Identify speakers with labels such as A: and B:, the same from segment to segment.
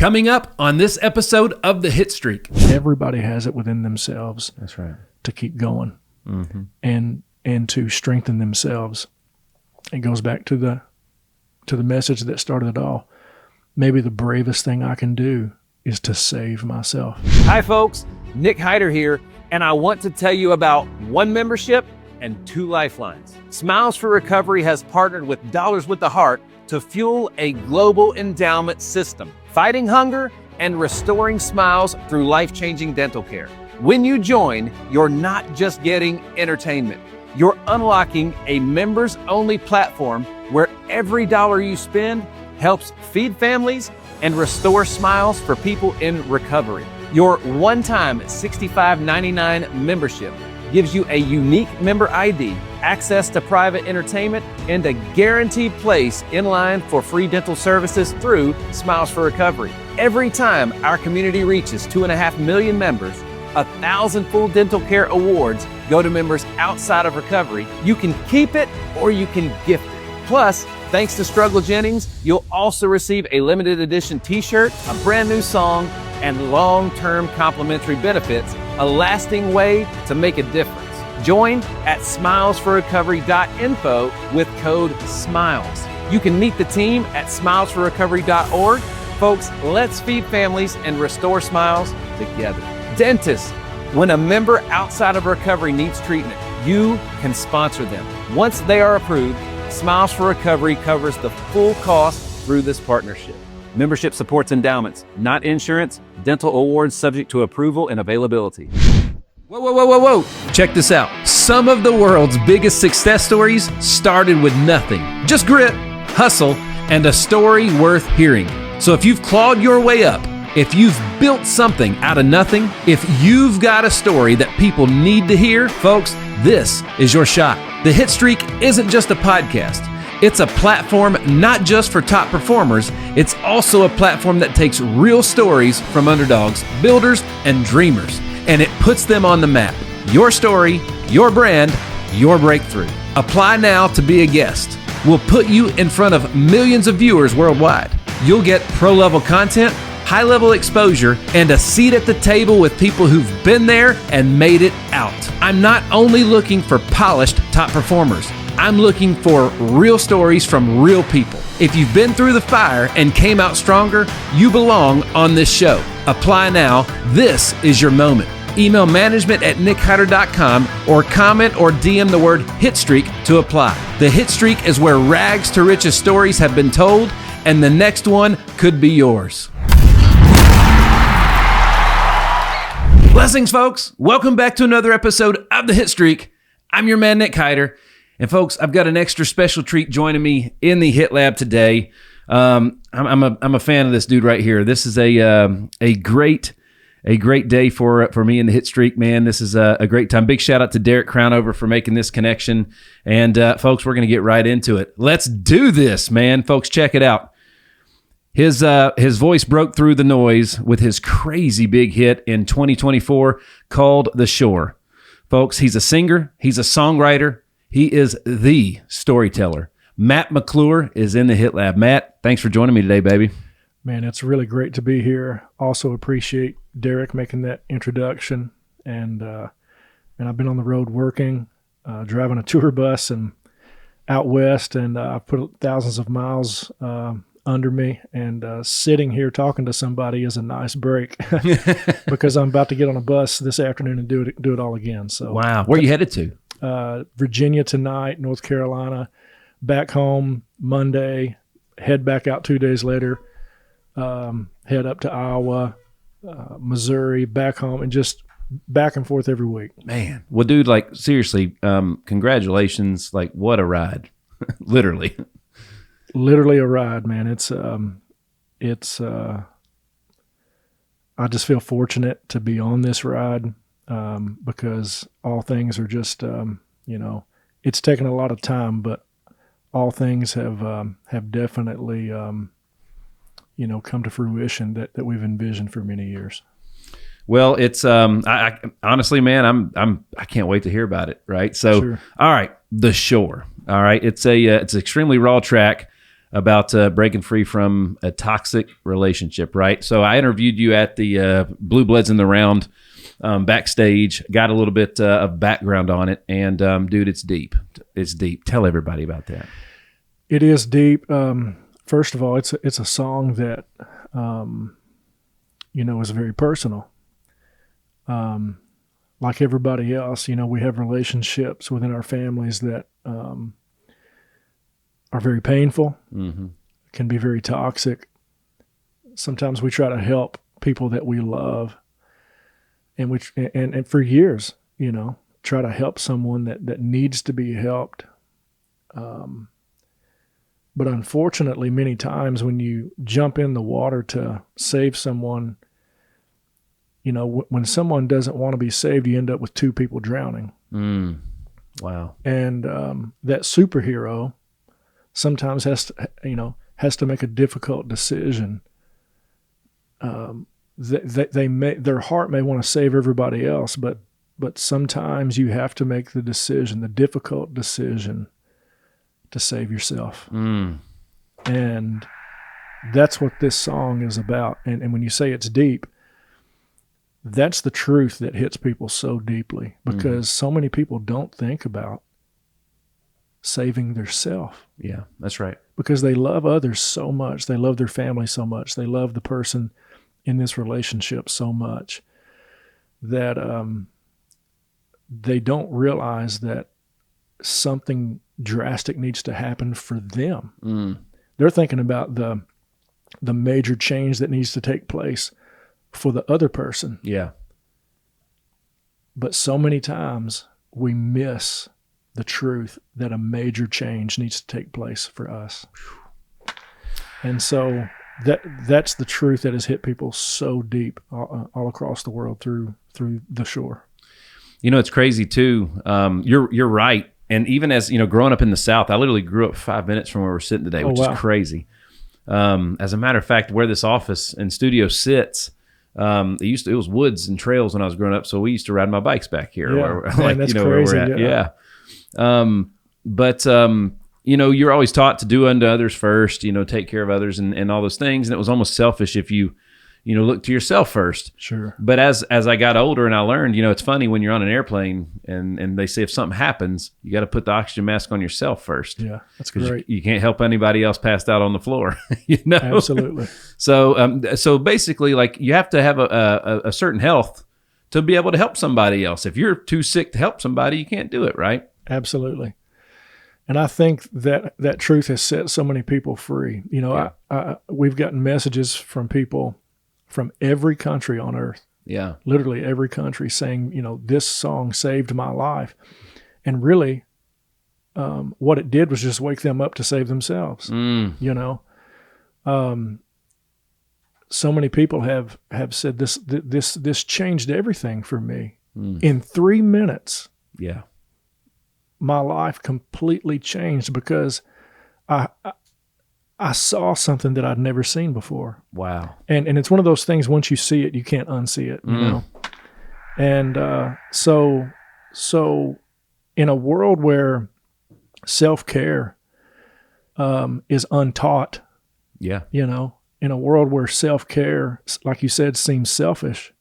A: Coming up on this episode of the Hitstreak.
B: Everybody has it within themselves.
A: That's right.
B: To keep going and to strengthen themselves. It goes back to the message that started it all. Maybe the bravest thing I can do is to save myself.
C: Hi folks, Nick Hyder here, and I want to tell you about one membership and two lifelines. Smiles for Recovery has partnered with Dollars with the Heart to fuel a global endowment system, fighting hunger and restoring smiles through life-changing dental care. When you join, you're not just getting entertainment. You're unlocking a members-only platform where every dollar you spend helps feed families and restore smiles for people in recovery. Your one-time $65.99 membership gives you a unique member ID, access to private entertainment, and a guaranteed place in line for free dental services through Smiles for Recovery. Every time our community reaches 2.5 million members, 1,000 full dental care awards go to members outside of recovery. You can keep it or you can gift it. Plus, thanks to Struggle Jennings, you'll also receive a limited edition t-shirt, a brand new song, and long-term complimentary benefits, a lasting way to make a difference. Join at smilesforrecovery.info with code SMILES. You can meet the team at smilesforrecovery.org. Folks, let's feed families and restore smiles together. Dentists, when a member outside of recovery needs treatment, you can sponsor them. Once they are approved, Smiles for Recovery covers the full cost through this partnership. Membership supports endowments, not insurance. Dental awards subject to approval and availability.
A: Whoa. Check this out. Some of the world's biggest success stories started with nothing. Just grit, hustle, and a story worth hearing. So if you've clawed your way up, if you've built something out of nothing, if you've got a story that people need to hear, folks, this is your shot. The Hitstreak isn't just a podcast. It's a platform not just for top performers, it's also a platform that takes real stories from underdogs, builders, and dreamers, and it puts them on the map. Your story, your brand, your breakthrough. Apply now to be a guest. We'll put you in front of millions of viewers worldwide. You'll get pro-level content, high-level exposure, and a seat at the table with people who've been there and made it out. I'm not only looking for polished top performers. I'm looking for real stories from real people. If you've been through the fire and came out stronger, you belong on this show. Apply now. This is your moment. Email management@nickhyder.com or comment or DM the word Hitstreak to apply. The Hitstreak is where rags to riches stories have been told, and the next one could be yours. Blessings, folks. Welcome back to another episode of the Hitstreak. I'm your man, Nick Hyder. And folks, I've got an extra special treat joining me in the Hit Lab today. I'm a fan of this dude right here. This is a great day for me in the Hitstreak, man. This is a great time. Big shout out to Derek Crownover for making this connection. And folks, we're going to get right into it. Let's do this, man. Folks, check it out. His voice broke through the noise with his crazy big hit in 2024 called The Shore. Folks, he's a singer. He's a songwriter. He is the storyteller. Matt McClure is in the Hit Lab. Matt, thanks for joining me today, baby.
B: Man, it's really great to be here. Also appreciate Derek making that introduction. And I've been on the road working, driving a tour bus and out west, and I've put thousands of miles under me, and sitting here talking to somebody is a nice break because I'm about to get on a bus this afternoon and do it all again. So
A: wow, where are you headed to?
B: Virginia tonight, North Carolina, back home Monday, head back out 2 days later, head up to Iowa, Missouri, back home, and just back and forth every week.
A: Man, well, dude, like seriously, congratulations! Like, what a ride, literally.
B: Literally a ride, man. I just feel fortunate to be on this ride because all things are just, it's taken a lot of time, but all things have definitely, come to fruition that we've envisioned for many years.
A: Well, it's I honestly, man, I can't wait to hear about it. Right. So, sure. All right, The Shore. All right, it's an extremely raw track. about breaking free from a toxic relationship, right? So I interviewed you at the Blue Bloods in the Round backstage, got a little bit of background on it, and dude, it's deep. It's deep. Tell everybody about that.
B: It is deep. First of all, it's a song that is very personal. Like everybody else, we have relationships within our families that are very painful, can be very toxic. Sometimes we try to help people that we love, and for years, try to help someone that needs to be helped. But unfortunately, many times when you jump in the water to save someone, when someone doesn't want to be saved, you end up with two people drowning.
A: Wow.
B: And that superhero sometimes has to make a difficult decision. Their heart may want to save everybody else, but sometimes you have to make the difficult decision to save yourself. And that's what this song is about. And when you say it's deep, that's the truth that hits people so deeply, because so many people don't think about saving their self.
A: Yeah, that's right.
B: Because they love others so much. They love their family so much. They love the person in this relationship so much that they don't realize that something drastic needs to happen for them. They're thinking about the major change that needs to take place for the other person.
A: Yeah.
B: But so many times we miss the truth that a major change needs to take place for us. And so that's the truth that has hit people so deep all across the world through the shore.
A: It's crazy too. You're right. And even as, growing up in the South, I literally grew up 5 minutes from where we're sitting today, which is crazy. As a matter of fact, where this office and studio sits, it was woods and trails when I was growing up. So we used to ride my bikes back here.
B: Yeah. Man, that's crazy.
A: Where we're at. Yeah. But you're always taught to do unto others first, take care of others and all those things. And it was almost selfish if you look to yourself first.
B: Sure.
A: But as I got older and I learned, it's funny when you're on an airplane and they say if something happens, you got to put the oxygen mask on yourself first.
B: Yeah, that's great.
A: You can't help anybody else passed out on the floor.
B: Absolutely.
A: So basically, like, you have to have a certain health to be able to help somebody else. If you're too sick to help somebody, you can't do it, right?
B: Absolutely. And I think that truth has set so many people free. We've gotten messages from people from every country on earth.
A: Yeah.
B: Literally every country saying, this song saved my life. And really, what it did was just wake them up to save themselves. So many people have said this changed everything for me. In 3 minutes.
A: Yeah.
B: My life completely changed because I saw something that I'd never seen before.
A: Wow.
B: And it's one of those things, once you see it, you can't unsee it, you know? And so in a world where self-care is untaught, in a world where self-care, like you said, seems selfish,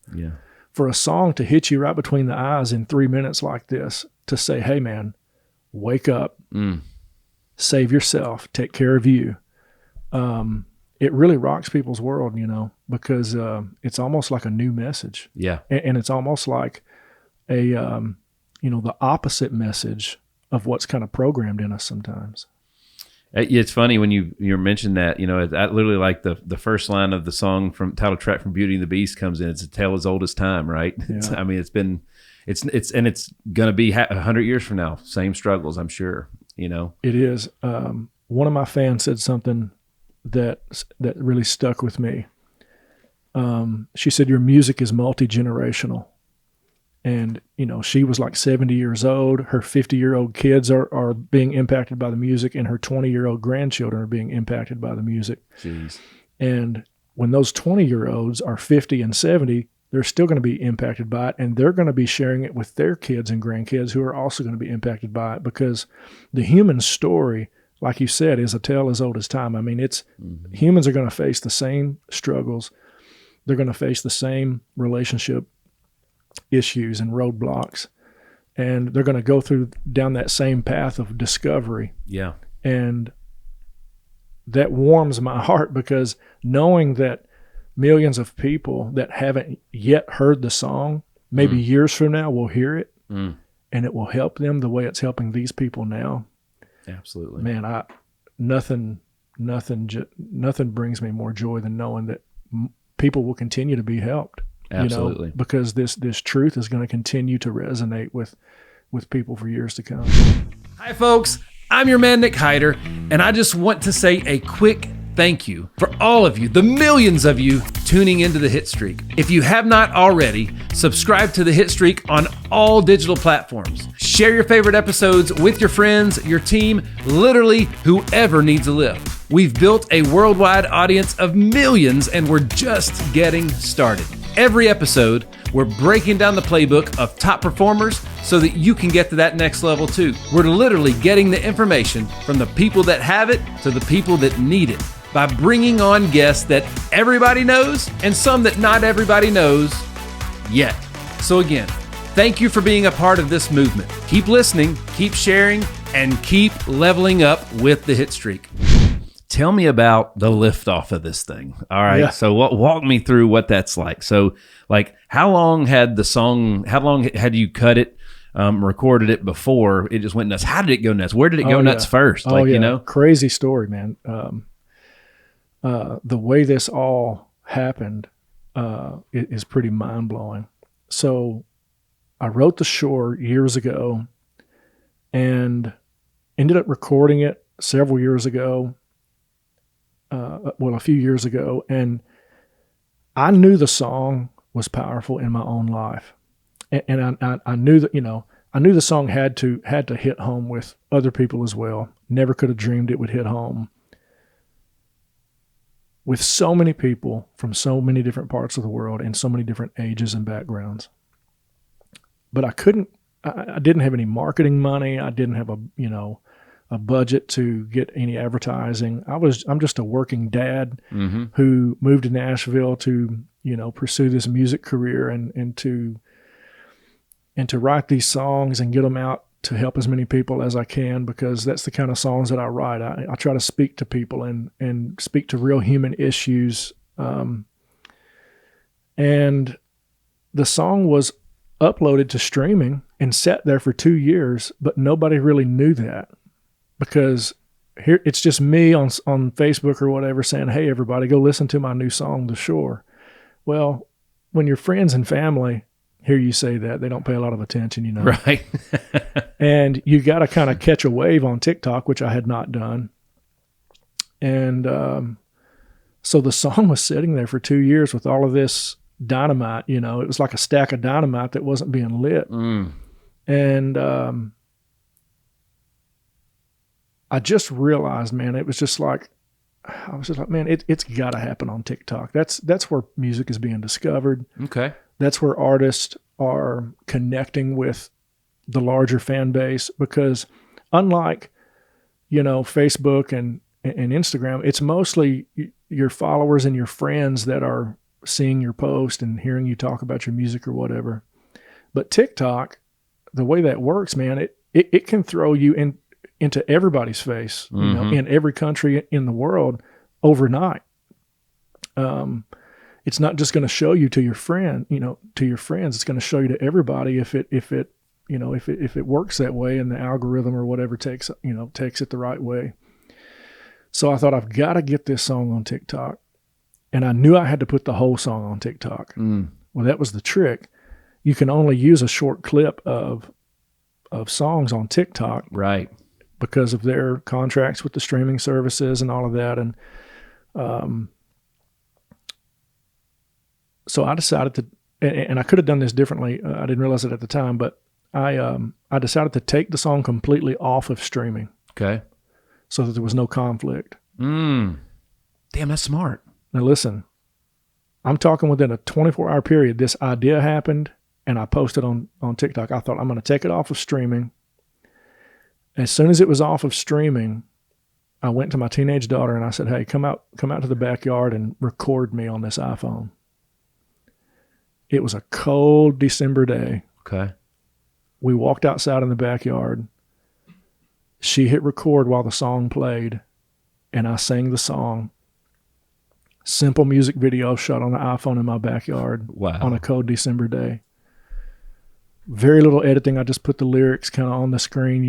B: for a song to hit you right between the eyes in 3 minutes like this, to say, hey, man, wake up, save yourself, take care of you. It really rocks people's world, because it's almost like a new message.
A: Yeah.
B: And it's almost like the opposite message of what's kind of programmed in us sometimes.
A: It's funny when you mentioned that, I literally like the first line of the song from title track from Beauty and the Beast comes in. It's a tale as old as time, right?
B: Yeah.
A: It's going to be 100 years from now. Same struggles, I'm sure,
B: It is. One of my fans said something that really stuck with me. She said, your music is multi-generational. And, she was like 70 years old. Her 50-year-old kids are being impacted by the music, and her 20-year-old grandchildren are being impacted by the music.
A: Jeez.
B: And when those 20-year-olds are 50 and 70, they're still going to be impacted by it, and they're going to be sharing it with their kids and grandkids who are also going to be impacted by it, because the human story like you said, is a tale as old as time. I mean, humans are going to face the same struggles. They're going to face the same relationship issues and roadblocks, and they're going to go down that same path of discovery.
A: Yeah.
B: And that warms my heart, because knowing that millions of people that haven't yet heard the song, maybe years from now will hear it, and it will help them the way it's helping these people now.
A: Absolutely.
B: Man, nothing brings me more joy than knowing that people will continue to be helped.
A: Absolutely.
B: Because this truth is going to continue to resonate with people for years to come.
A: Hi, folks. I'm your man, Nick Hyder, and I just want to say a quick thank you for all of you, the millions of you tuning into the Hitstreak. If you have not already, subscribe to the Hitstreak on all digital platforms. Share your favorite episodes with your friends, your team, literally whoever needs a lift. We've built a worldwide audience of millions, and we're just getting started. Every episode, we're breaking down the playbook of top performers so that you can get to that next level too. We're literally getting the information from the people that have it to the people that need it by bringing on guests that everybody knows and some that not everybody knows yet. So again, thank you for being a part of this movement. Keep listening, keep sharing, and keep leveling up with the Hitstreak. Tell me about the liftoff of this thing. All right.
B: Yeah.
A: So walk me through what that's like. So like, how long had you cut it, recorded it before it just went nuts? How did it go nuts? Where did it go nuts first?
B: Crazy story, man. The way this all happened is pretty mind blowing. So I wrote The Shore years ago and ended up recording it several years ago. A few years ago, and I knew the song was powerful in my own life, and I knew that I knew the song had to hit home with other people as well. Never could have dreamed it would hit home with so many people from so many different parts of the world and so many different ages and backgrounds. But I didn't have any marketing money. I didn't have a budget to get any advertising. I'm just a working dad who moved to Nashville to, pursue this music career and to write these songs and get them out to help as many people as I can, because that's the kind of songs that I write. I try to speak to people and speak to real human issues. And the song was uploaded to streaming and sat there for 2 years, but nobody really knew that. Because here it's just me on Facebook or whatever saying, hey, everybody, go listen to my new song, The Shore. Well, when your friends and family hear you say that, they don't pay a lot of attention,
A: Right.
B: And you got to kind of catch a wave on TikTok, which I had not done. And so the song was sitting there for 2 years with all of this dynamite, it was like a stack of dynamite that wasn't being lit. And I just realized, man, it was just like, I was just like, man, it's got to happen on TikTok. That's where music is being discovered.
A: Okay.
B: That's where artists are connecting with the larger fan base, because unlike, Facebook and Instagram, it's mostly your followers and your friends that are seeing your post and hearing you talk about your music or whatever. But TikTok, the way that works, man, it can throw you into everybody's face, in every country in the world overnight. It's not just going to show you to your friend, to your friends. It's going to show you to everybody if it works that way, and the algorithm or whatever takes it the right way. So I thought, I've got to get this song on TikTok, and I knew I had to put the whole song on TikTok. Well, that was the trick. You can only use a short clip of songs on TikTok,
A: right?
B: Because of their contracts with the streaming services and all of that. And so I decided to, and I could have done this differently. I didn't realize it at the time, but I decided to take the song completely off of streaming.
A: Okay.
B: So that there was no conflict.
A: Damn, that's smart.
B: Now listen, I'm talking within a 24-hour period, this idea happened, and I posted on TikTok. I thought, I'm going to take it off of streaming. As soon as it was off of streaming, I went to my teenage daughter and I said, hey, come out to the backyard and record me on this iPhone. It was a cold December day.
A: Okay.
B: We walked outside in the backyard. She hit record while the song played, and I sang the song. Simple music video shot on an iPhone in my backyard.
A: Wow.
B: On a cold December day. Very little editing. I just put the lyrics kind of on the screen,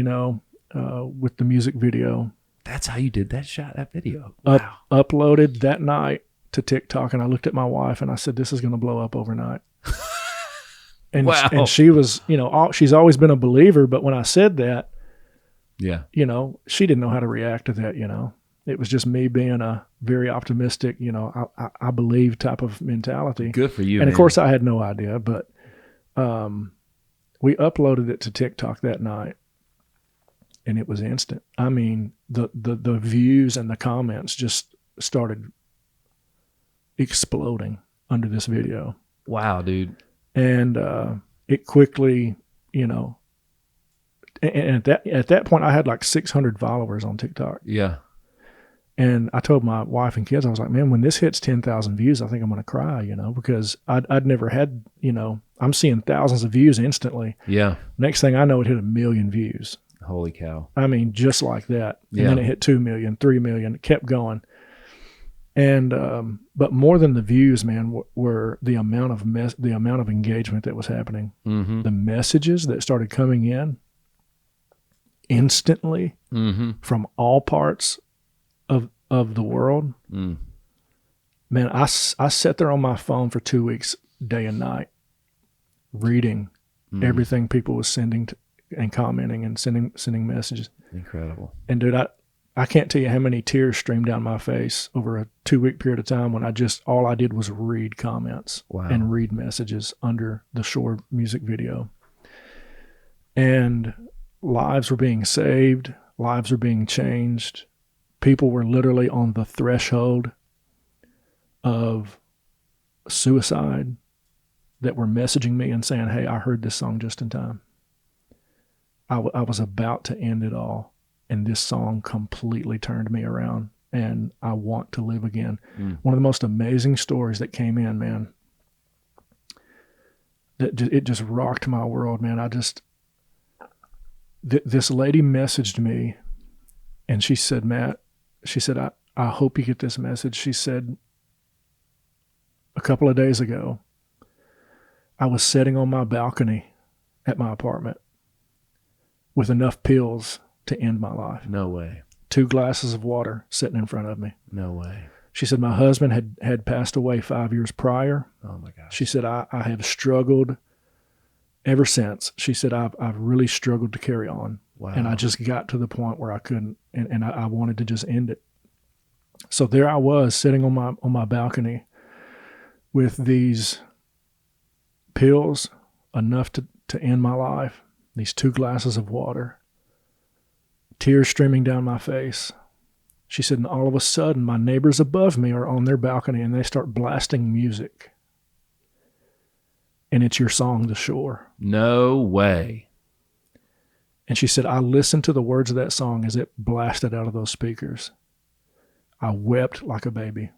B: with the music video.
A: That's how you did that video. Wow.
B: Uploaded that night to TikTok, and I looked at my wife and I said, this is going to blow up overnight. And,
A: wow.
B: And she was, she's always been a believer, but when I said that,
A: yeah,
B: she didn't know how to react to that, It was just me being a very optimistic, I believe type of mentality.
A: Good for you.
B: And
A: man.
B: Of course I had no idea, but we uploaded it to TikTok that night and it was instant. I mean, the views and the comments just started exploding under this video.
A: Wow, dude.
B: And it quickly, and at that point I had like 600 followers on TikTok.
A: Yeah.
B: And I told my wife and kids, I was like, man, when this hits 10,000 views, I think I'm going to cry, because I'd never had, I'm seeing thousands of views instantly.
A: Yeah.
B: Next thing I know, it hit 1 million views.
A: Holy cow.
B: I mean, just like that. And
A: Yeah.
B: then it hit 2 million, 3 million, it kept going. And, but more than the views, man, were the amount of engagement that was happening.
A: Mm-hmm.
B: The messages that started coming in instantly from all parts of the world.
A: Mm.
B: Man, I sat there on my phone for 2 weeks, day and night, reading everything people was sending and commenting and sending messages.
A: Incredible.
B: And dude, I can't tell you how many tears streamed down my face over a 2-week period of time when all I did was read comments.
A: Wow.
B: And read messages under the Shore music video. And lives were being saved, lives were being changed. People were literally on the threshold of suicide that were messaging me and saying, hey, I heard this song just in time. I was about to end it all, and this song completely turned me around, and I want to live again. One of the most amazing stories that came in, man, it just rocked my world, man. This lady messaged me, and she said, Matt, I hope you get this message. She said, a couple of days ago, I was sitting on my balcony at my apartment with enough pills to end my life.
A: No way.
B: 2 glasses of water sitting in front of me.
A: No way.
B: She said, my husband had passed away 5 years prior.
A: Oh my gosh.
B: She said, I have struggled ever since. She said, I've really struggled to carry on.
A: Wow.
B: And I just got to the point where I couldn't, and I wanted to just end it. So there I was sitting on my balcony with these pills, enough to end my life, these 2 glasses of water, tears streaming down my face. She said, and all of a sudden, my neighbors above me are on their balcony and they start blasting music. And it's your song, The Shore.
A: No way.
B: And she said, I listened to the words of that song as it blasted out of those speakers. I wept like a baby.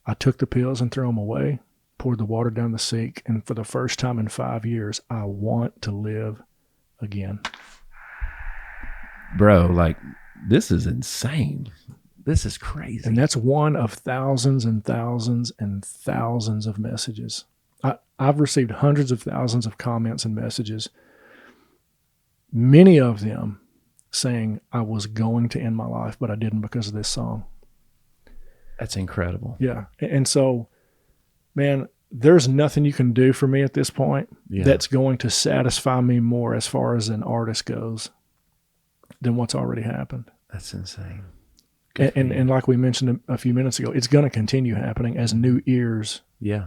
B: I took the pills and threw them away, poured the water down the sink, and for the first time in 5 years, I want to live again.
A: Bro, like, this is insane. This is crazy.
B: And that's one of thousands and thousands and thousands of messages. I've received hundreds of thousands of comments and messages, many of them saying I was going to end my life, but I didn't because of this song.
A: That's incredible.
B: Yeah. And so, man, there's nothing you can do for me at this point that's going to satisfy me more as far as an artist goes than what's already happened.
A: That's insane.
B: And like we mentioned a few minutes ago, it's going to continue happening as new ears.
A: Yeah,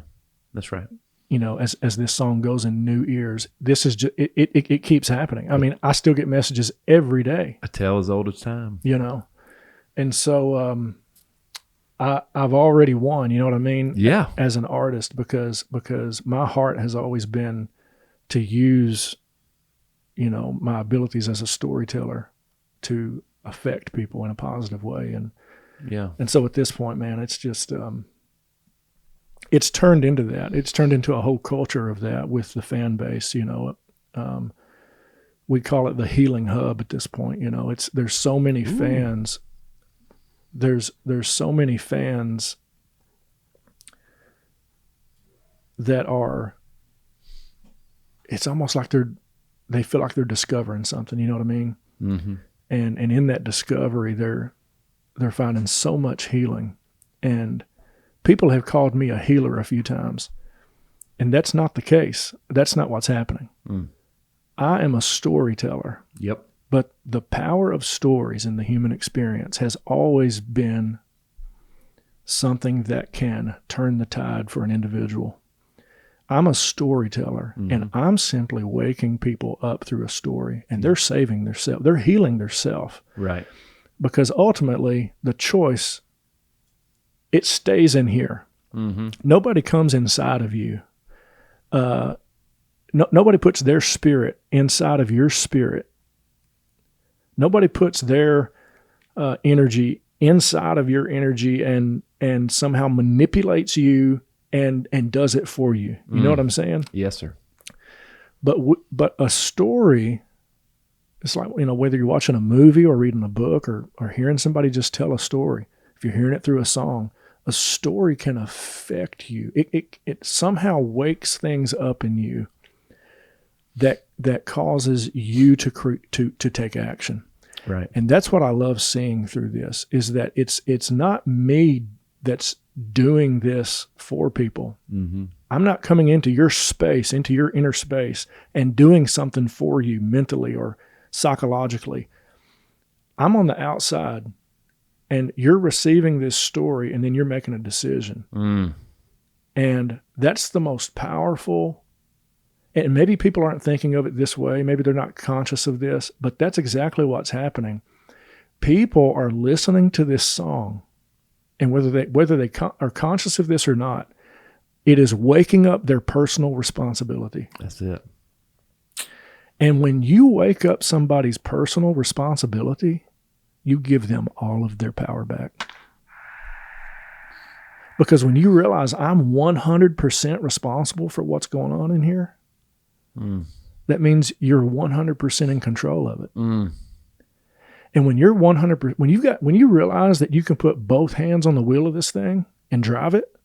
A: that's right.
B: You know, as this song goes in new ears, this is just, it keeps happening. I mean, I still get messages every day.
A: A tale as old as time.
B: You know, and so I've already won. You know what I mean?
A: Yeah.
B: As an artist, because my heart has always been to use, you know, my abilities as a storyteller to affect people in a positive way. And
A: Yeah.
B: and so at this point, man, it's just it's turned into that. It's turned into a whole culture of that with the fan base. We call it the healing hub at this point. There's so many fans. There's so many fans that are. It's almost like they feel like they're discovering something. You know what I mean?
A: Mm-hmm.
B: And in that discovery, they're finding so much healing. And people have called me a healer a few times, and that's not the case. That's not what's happening. I am a storyteller.
A: Yep.
B: But the power of stories in the human experience has always been something that can turn the tide for an individual. I'm a storyteller, and I'm simply waking people up through a story, and they're saving themselves. They're healing themselves.
A: Right.
B: Because ultimately, the choice, it stays in here.
A: Mm-hmm.
B: Nobody comes inside of you. Nobody puts their spirit inside of your spirit. Nobody puts their energy inside of your energy and somehow manipulates you and does it for you. You know what I'm saying?
A: Yes, sir.
B: But a story, it's like, whether you're watching a movie or reading a book or hearing somebody just tell a story, if you're hearing it through a song, a story can affect you. It somehow wakes things up in you that causes you to take action.
A: Right.
B: And that's what I love seeing through this, is that it's not me that's doing this for people.
A: Mm-hmm.
B: I'm not coming into your space, into your inner space, and doing something for you mentally or psychologically. I'm on the outside, and you're receiving this story, and then you're making a decision. And that's the most powerful. And maybe people aren't thinking of it this way. Maybe they're not conscious of this, but that's exactly what's happening. People are listening to this song, and whether they are conscious of this or not, it is waking up their personal responsibility.
A: That's it.
B: And when you wake up somebody's personal responsibility, you give them all of their power back. Because when you realize I'm 100% responsible for what's going on in here, that means you're 100% in control of it. And when you're 100%, when you realize that you can put both hands on the wheel of this thing and drive it,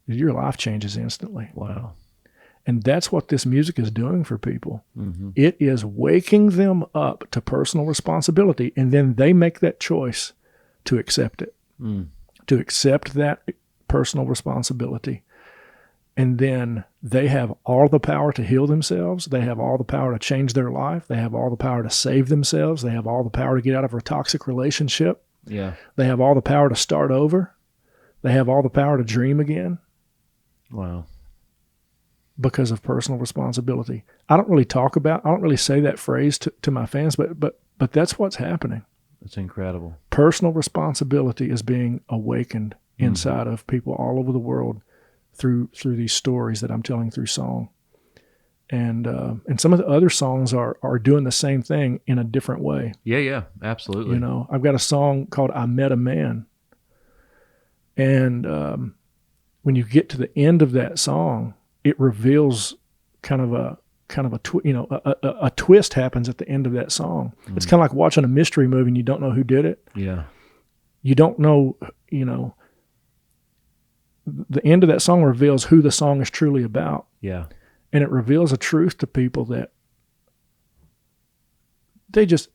B: your life changes instantly.
A: Wow.
B: And that's what this music is doing for people. It is waking them up to personal responsibility, and then they make that choice to accept it, to accept that personal responsibility. And then they have all the power to heal themselves. They have all the power to change their life. They have all the power to save themselves. They have all the power to get out of a toxic relationship.
A: Yeah.
B: They have all the power to start over. They have all the power to dream again.
A: Wow.
B: Because of personal responsibility. I don't really say that phrase to my fans, but that's what's happening.
A: It's incredible.
B: Personal responsibility is being awakened inside of people all over the world through these stories that I'm telling through song. And some of the other songs are doing the same thing in a different way.
A: Yeah, absolutely.
B: I've got a song called I Met a Man. And when you get to the end of that song, it reveals a twist happens at the end of that song. It's kind of like watching a mystery movie and you don't know who did it.
A: Yeah.
B: You don't know, the end of that song reveals who the song is truly about.
A: Yeah.
B: And it reveals a truth to people that they just,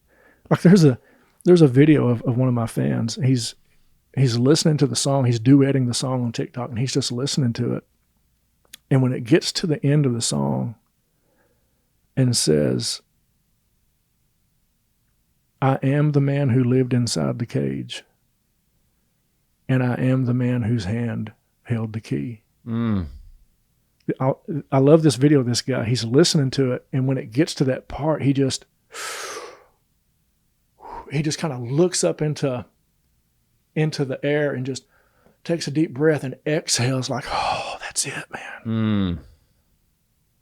B: like there's a video of one of my fans. He's listening to the song. He's duetting the song on TikTok, and he's just listening to it. And when it gets to the end of the song and says, I am the man who lived inside the cage, and I am the man whose hand held the key. I love this video of this guy. He's listening to it, and when it gets to that part, he just kind of looks up into the air and just takes a deep breath and exhales like, oh, that's it, man.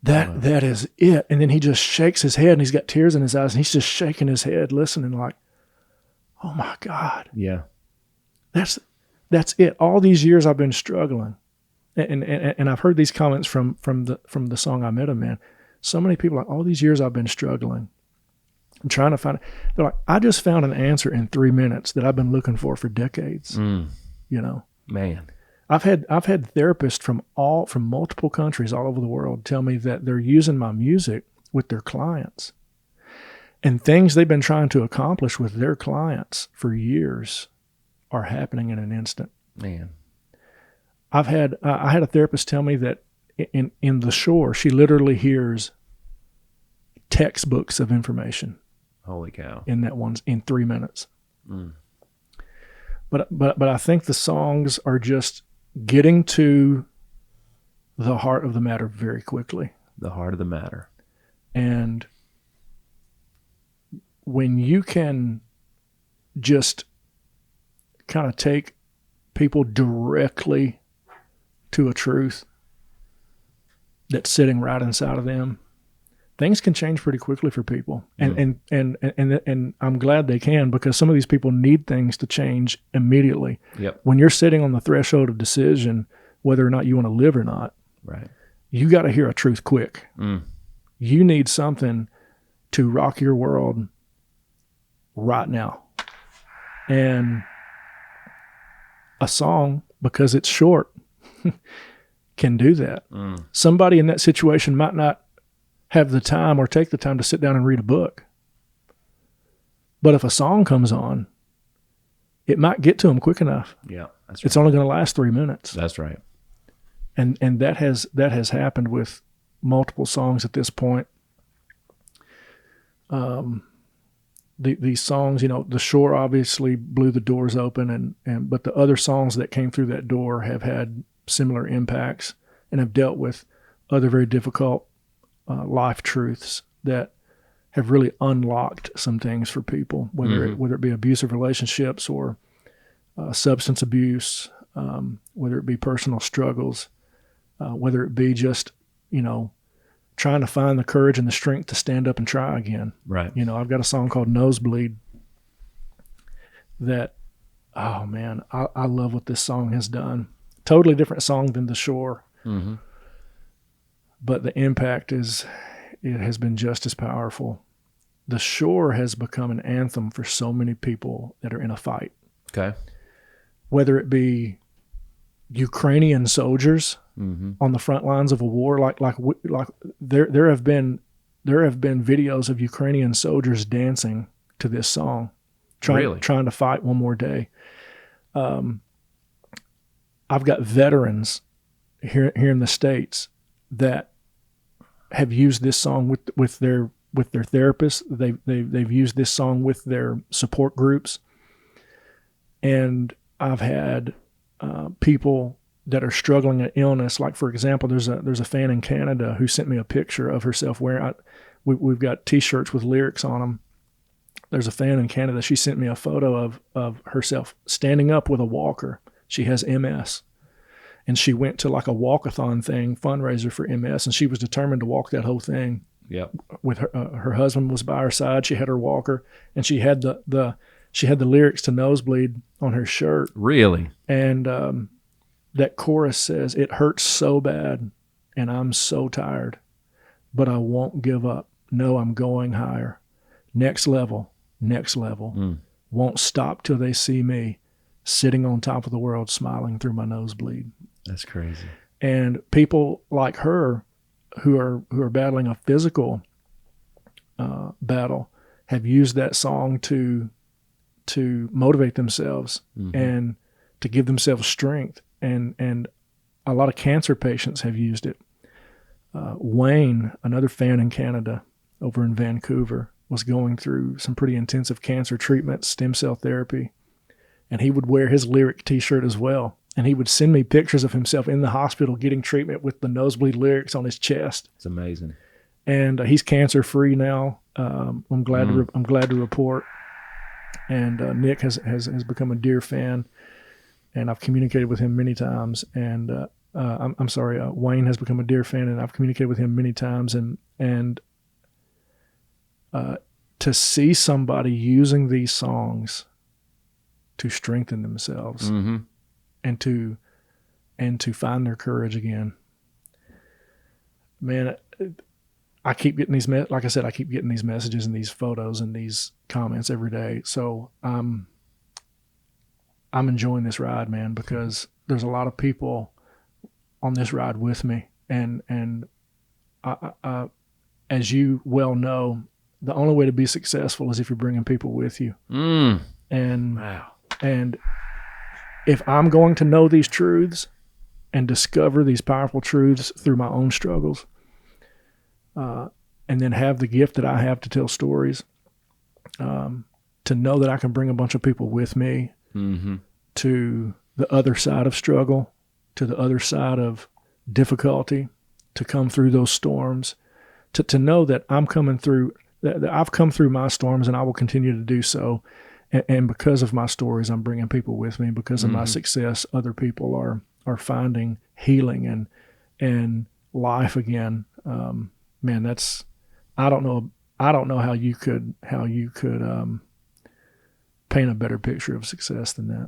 B: That is it. And then he just shakes his head, and he's got tears in his eyes, and he's just shaking his head, listening like, oh my God,
A: Yeah.
B: that's it. All these years I've been struggling. And I've heard these comments from the song I Met a Man. So many people are like, all these years I've been struggling. I'm trying to find it. They're like, I just found an answer in 3 minutes that I've been looking for decades. You know,
A: Man.
B: I've had therapists from multiple countries all over the world tell me that they're using my music with their clients, and things they've been trying to accomplish with their clients for years are happening in an instant.
A: Man.
B: I had a therapist tell me that in The Shore, she literally hears textbooks of information.
A: Holy cow.
B: In 3 minutes. But I think the songs are just getting to the heart of the matter very quickly.
A: The heart of the matter.
B: And when you can just kind of take people directly to a truth that's sitting right inside of them, things can change pretty quickly for people. And I'm glad they can, because some of these people need things to change immediately.
A: Yep.
B: When you're sitting on the threshold of decision, whether or not you want to live or not,
A: Right.
B: you got to hear a truth quick. You need something to rock your world right now. And a song, because it's short, can do that. Somebody in that situation might not have the time or take the time to sit down and read a book. But if a song comes on, it might get to them quick enough.
A: Yeah. That's right.
B: It's only going to last 3 minutes.
A: That's right.
B: And that has happened with multiple songs at this point. These songs, you know, The Shore obviously blew the doors open, but the other songs that came through that door have had similar impacts and have dealt with other very difficult life truths that have really unlocked some things for people, whether it be abusive relationships or substance abuse, whether it be personal struggles, whether it be just, you know, trying to find the courage and the strength to stand up and try again.
A: Right.
B: You know, I've got a song called Nosebleed that, oh man, I love what this song has done. Totally different song than The Shore. But the impact it has been just as powerful. The Shore has become an anthem for so many people that are in a fight.
A: Okay.
B: Whether it be Ukrainian soldiers on the front lines of a war, like there have been videos of Ukrainian soldiers dancing to this song, trying to fight one more day. I've got veterans here in the States that have used this song with their therapists. They've used this song with their support groups, and I've had people that are struggling with illness. Like, for example, there's a fan in Canada who sent me a picture of herself wearing. We've got T-shirts with lyrics on them. There's a fan in Canada. She sent me a photo of herself standing up with a walker. She has MS. And she went to like a walkathon thing, fundraiser for MS, and she was determined to walk that whole thing.
A: Yep.
B: With her husband was by her side. She had her walker, and she had the lyrics to Nosebleed on her shirt.
A: Really?
B: And that chorus says, "It hurts so bad, and I'm so tired, but I won't give up. No, I'm going higher. Next level, next level. Won't stop till they see me sitting on top of the world, smiling through my nosebleed."
A: That's crazy.
B: And people like her who are battling a physical battle have used that song to motivate themselves and to give themselves strength. And a lot of cancer patients have used it. Wayne, another fan in Canada over in Vancouver, was going through some pretty intensive cancer treatment, stem cell therapy, and he would wear his lyric T-shirt as well. And he would send me pictures of himself in the hospital getting treatment with the Nosebleed lyrics on his chest.
A: It's amazing.
B: And he's cancer free now. I'm glad to report. And Nick has become a dear fan, and I've communicated with him many times. And Wayne has become a dear fan, and I've communicated with him many times. And to see somebody using these songs strengthen themselves
A: Mm-hmm.
B: and to find their courage again. Man, I keep getting these, like I said, I keep getting these messages and these photos and these comments every day. So I'm enjoying this ride, man, because there's a lot of people on this ride with me. And I, as you well know, the only way to be successful is if you're bringing people with you. And
A: Wow.
B: And if I'm going to know these truths and discover these powerful truths through my own struggles, and then have the gift that I have to tell stories, to know that I can bring a bunch of people with me
A: Mm-hmm.
B: to the other side of struggle, to the other side of difficulty, to come through those storms, to know that I'm coming through, that I've come through my storms and I will continue to do so. And because of my stories, I'm bringing people with me. Because of my success, other people are finding healing and life again. Man, that's, I don't know how you could paint a better picture of success than that.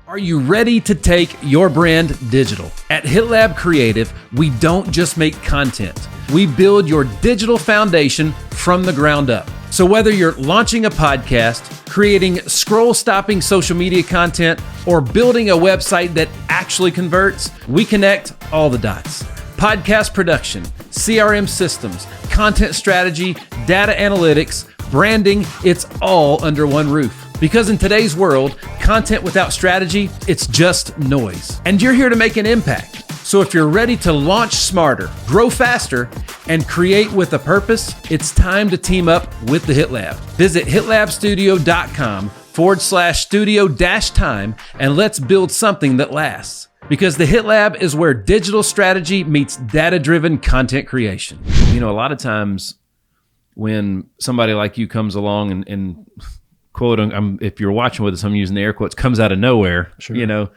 A: Are you ready to take your brand digital? At HitLab Creative, we don't just make content. We build your digital foundation from the ground up. So whether you're launching a podcast, creating scroll-stopping social media content, or building a website that actually converts, we connect all the dots. Podcast production, CRM systems, content strategy, data analytics, branding, it's all under one roof. Because in today's world, content without strategy, it's just noise. And you're here to make an impact. So if you're ready to launch smarter, grow faster, and create with a purpose, it's time to team up with the HitLab. Visit hitlabstudio.com/studio-time and let's build something that lasts. Because the HitLab is where digital strategy meets data-driven content creation. You know, a lot of times when somebody like you comes along and quote, if you're watching with us, I'm using the air quotes, comes out of nowhere,
B: Sure.
A: you know,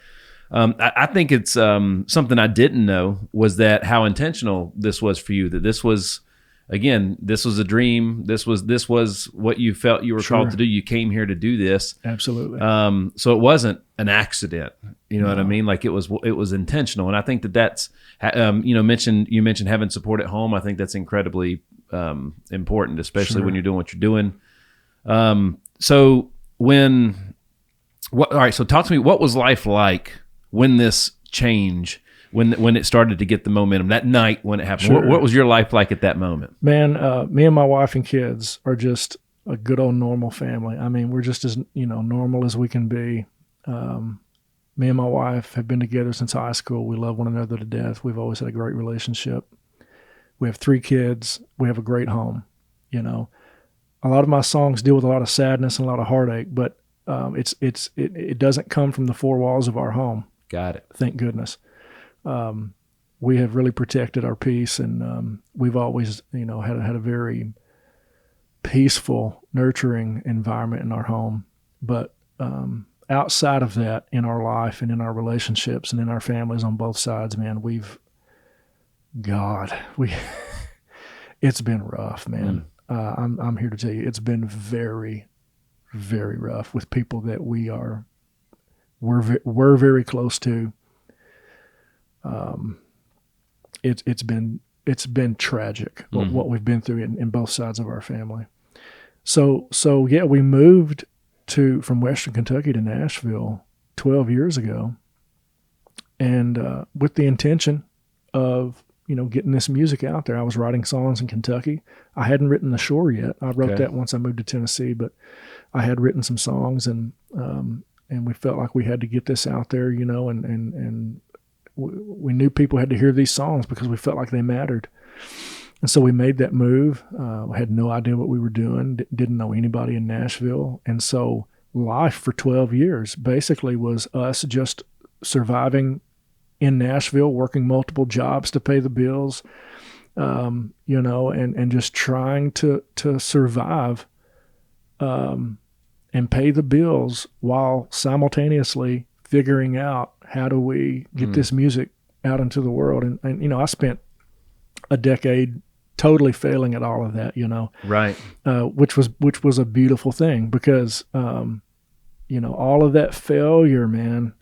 A: I think it's something I didn't know was that how intentional this was for you, that this was, again, this was a dream. This was what you felt you were
B: Sure.
A: called to do. You came here to do this.
B: Absolutely.
A: So it wasn't an accident, you know what I mean? Like it was intentional. And I think that's, you mentioned having support at home. I think that's incredibly important, especially
B: Sure.
A: when you're doing what you're doing. So talk to me, what was life like when this change, when it started to get the momentum, that night when it happened?
B: Sure.
A: What was your life like at that moment?
B: Man, me and my wife and kids are just a good old normal family. I mean, we're just as, normal as we can be. Me and my wife have been together since high school. We love one another to death. We've always had a great relationship. We have 3 kids. We have a great home. A lot of my songs deal with a lot of sadness and a lot of heartache, but it doesn't come from the 4 walls of our home.
A: Got it.
B: Thank goodness. We have really protected our peace, and we've always, had a very peaceful, nurturing environment in our home. But outside of that, in our life and in our relationships and in our families on both sides, man, it's been rough, man. I'm here to tell you, it's been very, very rough with people that we're very close to. It's been tragic what we've been through in both sides of our family. So yeah, we moved from Western Kentucky to Nashville 12 years ago, and with the intention of getting this music out there. I was writing songs in Kentucky. I hadn't written The Shore yet. I wrote that once I moved to Tennessee, but I had written some songs, and we felt like we had to get this out there, and we knew people had to hear these songs because we felt like they mattered. And so we made that move. We had no idea what we were doing, didn't know anybody in Nashville. And so life for 12 years basically was us just surviving in Nashville, working multiple jobs to pay the bills, and just trying to survive and pay the bills while simultaneously figuring out how do we get this music out into the world. And I spent a decade totally failing at all of that,
A: Right.
B: which was a beautiful thing because all of that failure, man.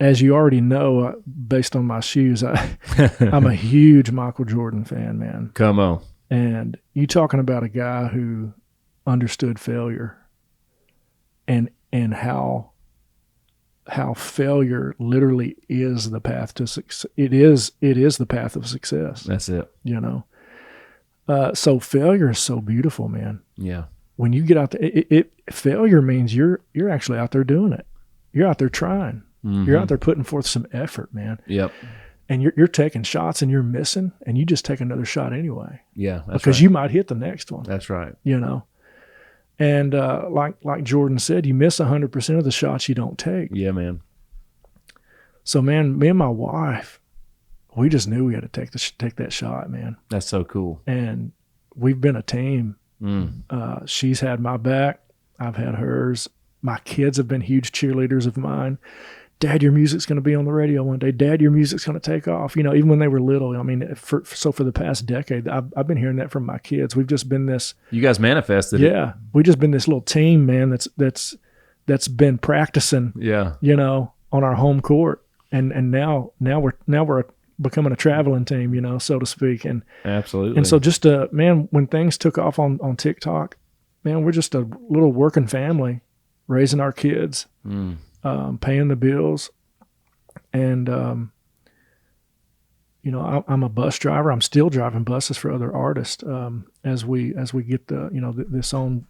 B: As you already know, based on my shoes, I'm a huge Michael Jordan fan, man.
A: Come on.
B: And you talking about a guy who understood failure and how failure literally is the path to success. It is the path of success.
A: That's it.
B: So failure is so beautiful, man.
A: Yeah.
B: When you get out there, failure means you're actually out there doing it. You're out there trying. Mm-hmm. You're out there putting forth some effort, man.
A: Yep.
B: And you're taking shots and you're missing, and you just take another shot anyway.
A: Yeah, that's
B: because
A: right.
B: you might hit the next one.
A: That's right.
B: And like Jordan said, you miss 100% of the shots you don't take.
A: Yeah, man.
B: So, man, me and my wife, we just knew we had to take that shot, man.
A: That's so cool.
B: And we've been a team. She's had my back. I've had hers. My kids have been huge cheerleaders of mine. Dad, your music's going to be on the radio one day. Dad, your music's going to take off. Even when they were little. I mean, for the past decade, I've been hearing that from my kids. We've just been this.
A: You guys manifested it.
B: Yeah, we've just been this little team, man. That's been practicing.
A: Yeah.
B: On our home court, and now we're becoming a traveling team, so to speak. And
A: absolutely.
B: And so just man, when things took off on TikTok, man, we're just a little working family, raising our kids. Paying the bills, and I'm a bus driver. I'm still driving buses for other artists as we get this own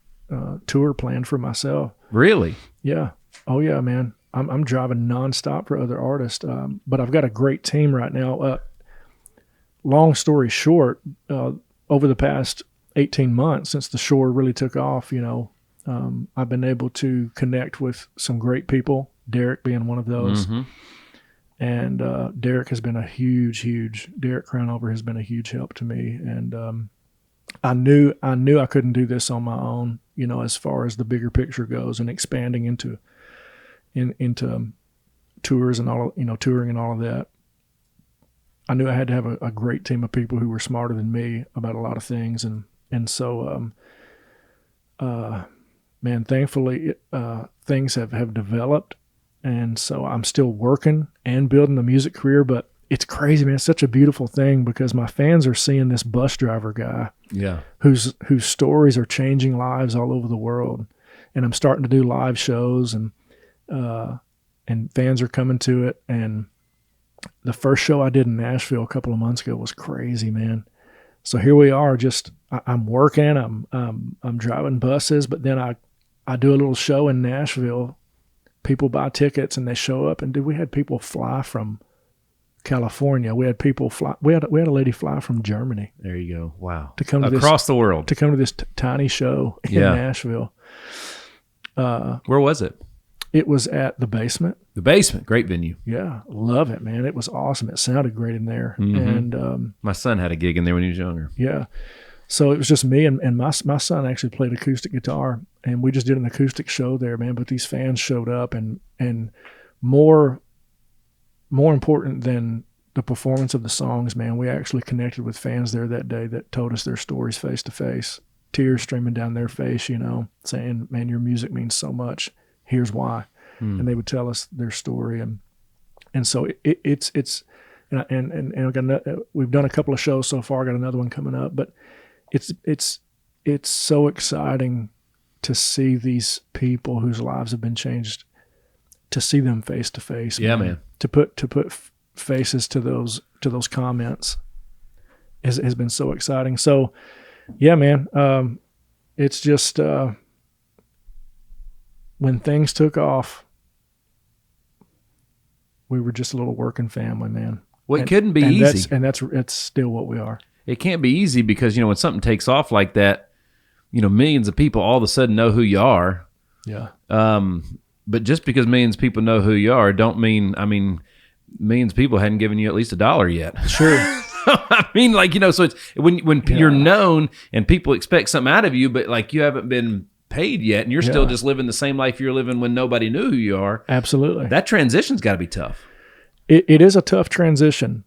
B: tour planned for myself.
A: Really?
B: Yeah. Oh yeah, man. I'm driving nonstop for other artists, but I've got a great team right now. Long story short, over the past 18 months since the Shore really took off, I've been able to connect with some great people, Derek being one of those. Mm-hmm. And Derek has been Derek Crownover has been a huge help to me. And I knew I couldn't do this on my own, as far as the bigger picture goes and expanding into tours and all, touring and all of that. I knew I had to have a great team of people who were smarter than me about a lot of things. And so, man, thankfully, things have developed, and so I'm still working and building the music career, but it's crazy, man. It's such a beautiful thing because my fans are seeing this bus driver guy whose stories are changing lives all over the world, and I'm starting to do live shows, and fans are coming to it, and the first show I did in Nashville a couple of months ago was crazy, man. So here we are, I'm working, I'm driving buses, but then I do a little show in Nashville. People buy tickets and they show up, and we had people fly from California. We had people fly. We had a lady fly from Germany.
A: There you go. Wow.
B: To come
A: across the world
B: to come to this tiny show in Nashville.
A: Where was it?
B: It was at the Basement.
A: The Basement, great venue.
B: Yeah, love it, man. It was awesome. It sounded great in there.
A: Mm-hmm.
B: And
A: my son had a gig in there when he was younger.
B: Yeah. So it was just me and my son actually played acoustic guitar, and we just did an acoustic show there, man. But these fans showed up, and more important than the performance of the songs, man, we actually connected with fans there that day that told us their stories face to face, tears streaming down their face, saying, "Man, your music means so much. Here's why." And they would tell us their story, and so it's we've done a couple of shows so far. Got another one coming up, but it's so exciting to see these people whose lives have been changed, to see them face to face.
A: Yeah, man.
B: To put faces to those comments has been so exciting. So, yeah, man. It's just when things took off, we were just a little working family, man.
A: Well, it couldn't be easy.
B: That's still what we are.
A: It can't be easy because, when something takes off like that, millions of people all of a sudden know who you are.
B: Yeah.
A: But just because millions of people know who you are don't mean, millions of people hadn't given you at least $1 yet.
B: Sure.
A: So it's when you're known and people expect something out of you, but you haven't been paid yet, and you're still just living the same life you're living when nobody knew who you are.
B: Absolutely.
A: That transition's got to be tough.
B: It is a tough transition,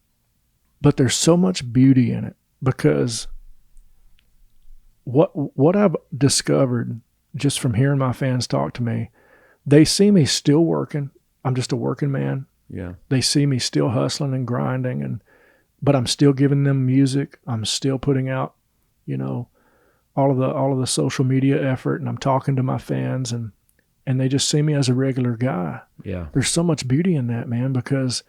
B: but there's so much beauty in it because what I've discovered just from hearing my fans talk to me, they see me still working. I'm just a working man.
C: Yeah.
B: They see me still hustling and grinding, but I'm still giving them music. I'm still putting out, all of the social media effort, and I'm talking to my fans, and they just see me as a regular guy.
C: Yeah.
B: There's so much beauty in that, man, because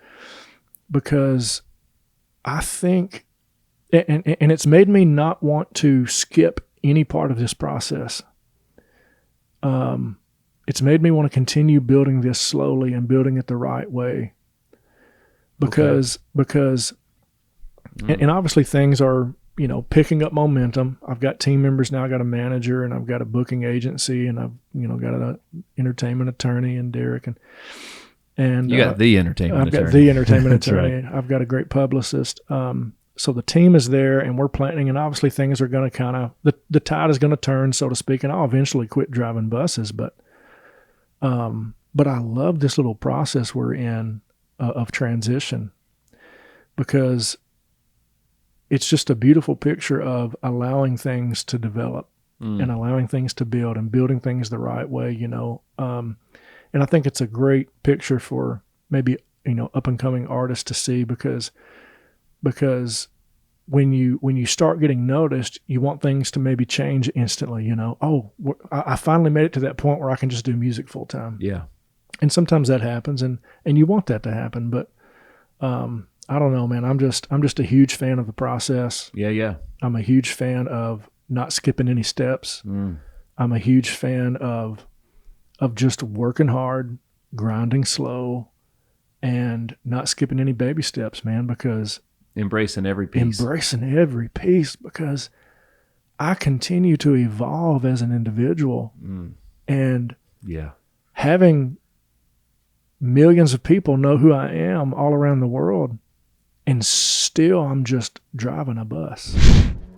B: I think, and it's made me not want to skip any part of this process. It's made me want to continue building this slowly and building it the right way, because and obviously things are, picking up momentum. I've got team members now. I got a manager, and I've got a booking agency, and I've, got an entertainment attorney, and Derek, and
A: you got the entertainment attorney.
B: I've got the entertainment
A: That's
B: attorney.
A: right.
B: I've got a great publicist. So the team is there, and we're planning, and obviously things are going to kind of, the tide is going to turn, so to speak, and I'll eventually quit driving buses. But I love this little process we're in of transition, because it's just a beautiful picture of allowing things to develop and allowing things to build and building things the right way, and I think it's a great picture for maybe, up and coming artists to see, because when you start getting noticed, you want things to maybe change instantly, I finally made it to that point where I can just do music full time.
A: Yeah.
B: And sometimes that happens, and you want that to happen, but I don't know, man. I'm just a huge fan of the process.
A: Yeah.
B: I'm a huge fan of not skipping any steps. I'm a huge fan of just working hard, grinding slow, and not skipping any baby steps, man, because
A: Embracing every piece,
B: because I continue to evolve as an individual, and
A: yeah,
B: having millions of people know who I am all around the world, and still I'm just driving a bus.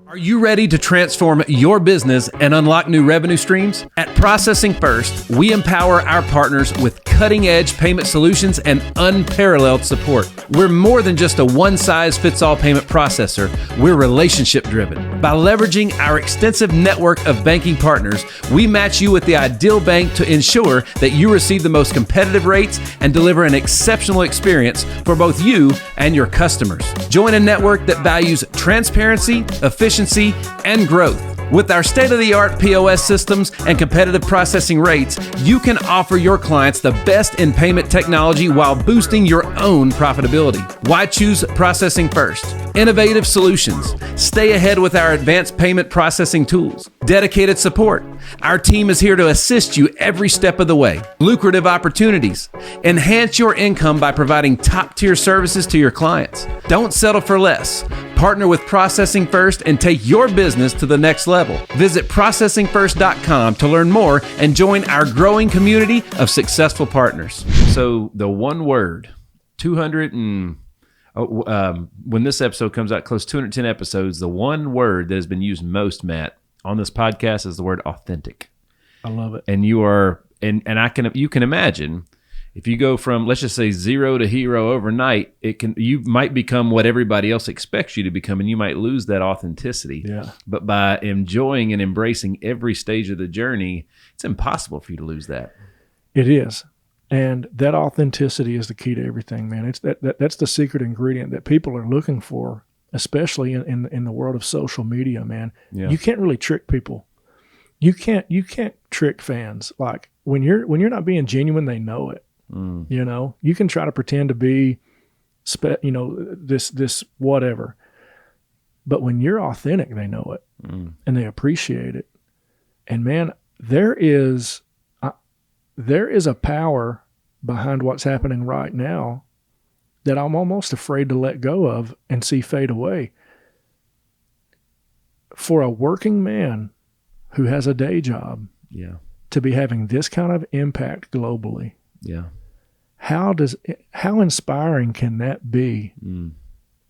A: Are you ready to transform your business and unlock new revenue streams? At Processing First, we empower our partners with cutting-edge payment solutions and unparalleled support. We're more than just a one-size-fits-all payment processor. We're relationship-driven. By leveraging our extensive network of banking partners, we match you with the ideal bank to ensure that you receive the most competitive rates and deliver an exceptional experience for both you and your customers. Join a network that values transparency, efficiency, and growth. With our state-of-the-art POS systems and competitive processing rates, you can offer your clients the best in payment technology while boosting your own profitability. Why choose Processing First? Innovative solutions. Stay ahead with our advanced payment processing tools. Dedicated support. Our team is here to assist you every step of the way. Lucrative opportunities. Enhance your income by providing top-tier services to your clients. Don't settle for less. Partner with Processing First and take your business to the next level. Visit processingfirst.com to learn more and join our growing community of successful partners. So the one word, when this episode comes out, close to 210 episodes, the one word that has been used most, Matt, on this podcast is the word authentic.
B: I love it.
A: And you are, and you can imagine, if you go from, let's just say, zero to hero overnight, you might become what everybody else expects you to become, and you might lose that authenticity.
B: Yeah.
A: But by enjoying and embracing every stage of the journey, it's impossible for you to lose that.
B: It is. And that authenticity is the key to everything, man. It's that's the secret ingredient that people are looking for, especially in the world of social media, man.
A: Yeah.
B: You can't really trick people. You can't trick fans. Like when you're not being genuine, they know it. You can try to pretend to be, this whatever, but when you're authentic, they know it and they appreciate it. And man, there is a power behind what's happening right now that I'm almost afraid to let go of and see fade away. For a working man who has a day job, to be having this kind of impact globally.
A: Yeah.
B: How inspiring can that be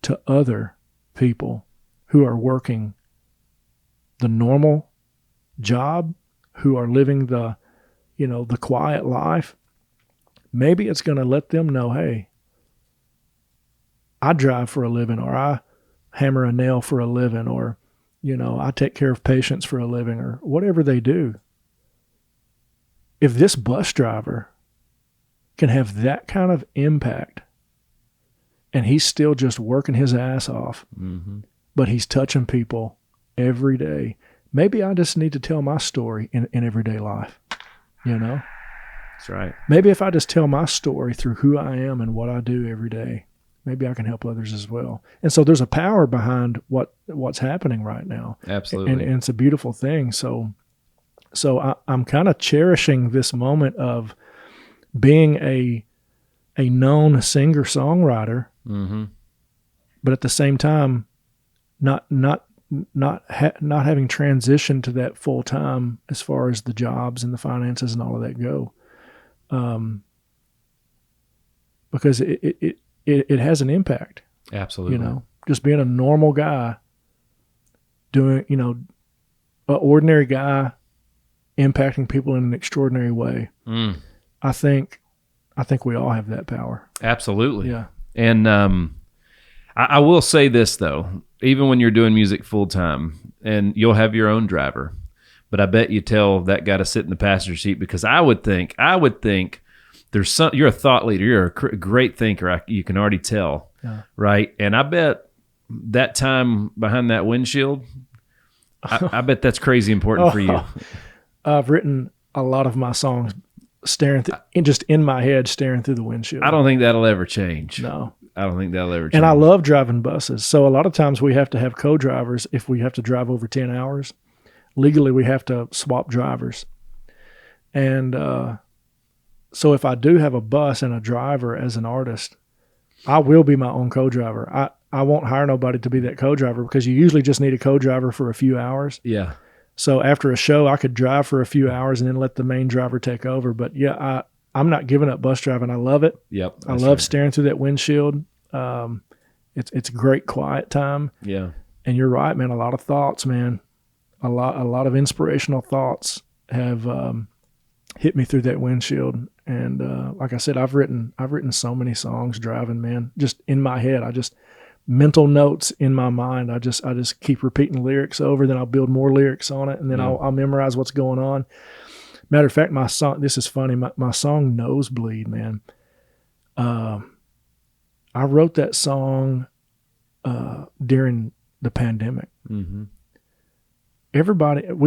B: to other people who are working the normal job, who are living the quiet life? Maybe it's going to let them know, hey, I drive for a living, or I hammer a nail for a living, or, I take care of patients for a living, or whatever they do. if this bus driver can have that kind of impact and he's still just working his ass off, but he's touching people every day, maybe I just need to tell my story in everyday life, you know?
A: That's right.
B: Maybe if I just tell my story through who I am and what I do every day, maybe I can help others as well. And so there's a power behind what's happening right now.
A: Absolutely.
B: And it's a beautiful thing. So I'm kind of cherishing this moment of being a known singer-songwriter, but at the same time, not having transitioned to that full time as far as the jobs and the finances and all of that go, because it has an impact.
A: Absolutely.
B: You know, just being a normal guy, doing, you know, an ordinary guy, impacting people in an extraordinary way. I think we all have that power.
A: Absolutely.
B: Yeah.
A: And I will say this though, even when you're doing music full time, and you'll have your own driver, but I bet you tell that guy to sit in the passenger seat, because I would think there's some. You're a thought leader. You're a great thinker. You can already tell, right? And I bet that time behind that windshield, I bet that's crazy important for you.
B: I've written a lot of my songs just in my head, staring through the windshield.
A: I don't think that'll ever change.
B: No.
A: I don't think that'll ever change.
B: And I love driving buses. So a lot of times we have to have co-drivers if we have to drive over 10 hours. Legally, we have to swap drivers. And so if I do have a bus and a driver as an artist, I will be my own co-driver. I won't hire nobody to be that co-driver, because you usually just need a co-driver for a few hours.
A: Yeah.
B: So after a show, I could drive for a few hours and then let the main driver take over. But yeah, I'm not giving up bus driving. I love it.
A: Yep.
B: I love staring through that windshield. It's a great quiet time.
A: Yeah.
B: And you're right, man. A lot of thoughts, man. A lot of inspirational thoughts have hit me through that windshield. And like I said, I've written so many songs driving, man. Just in my head, mental notes in my mind. I just keep repeating lyrics over, then I'll build more lyrics on it, and then I'll memorize what's going on. Matter of fact, my song, this is funny, my song Nosebleed, man. I wrote that song during the pandemic. We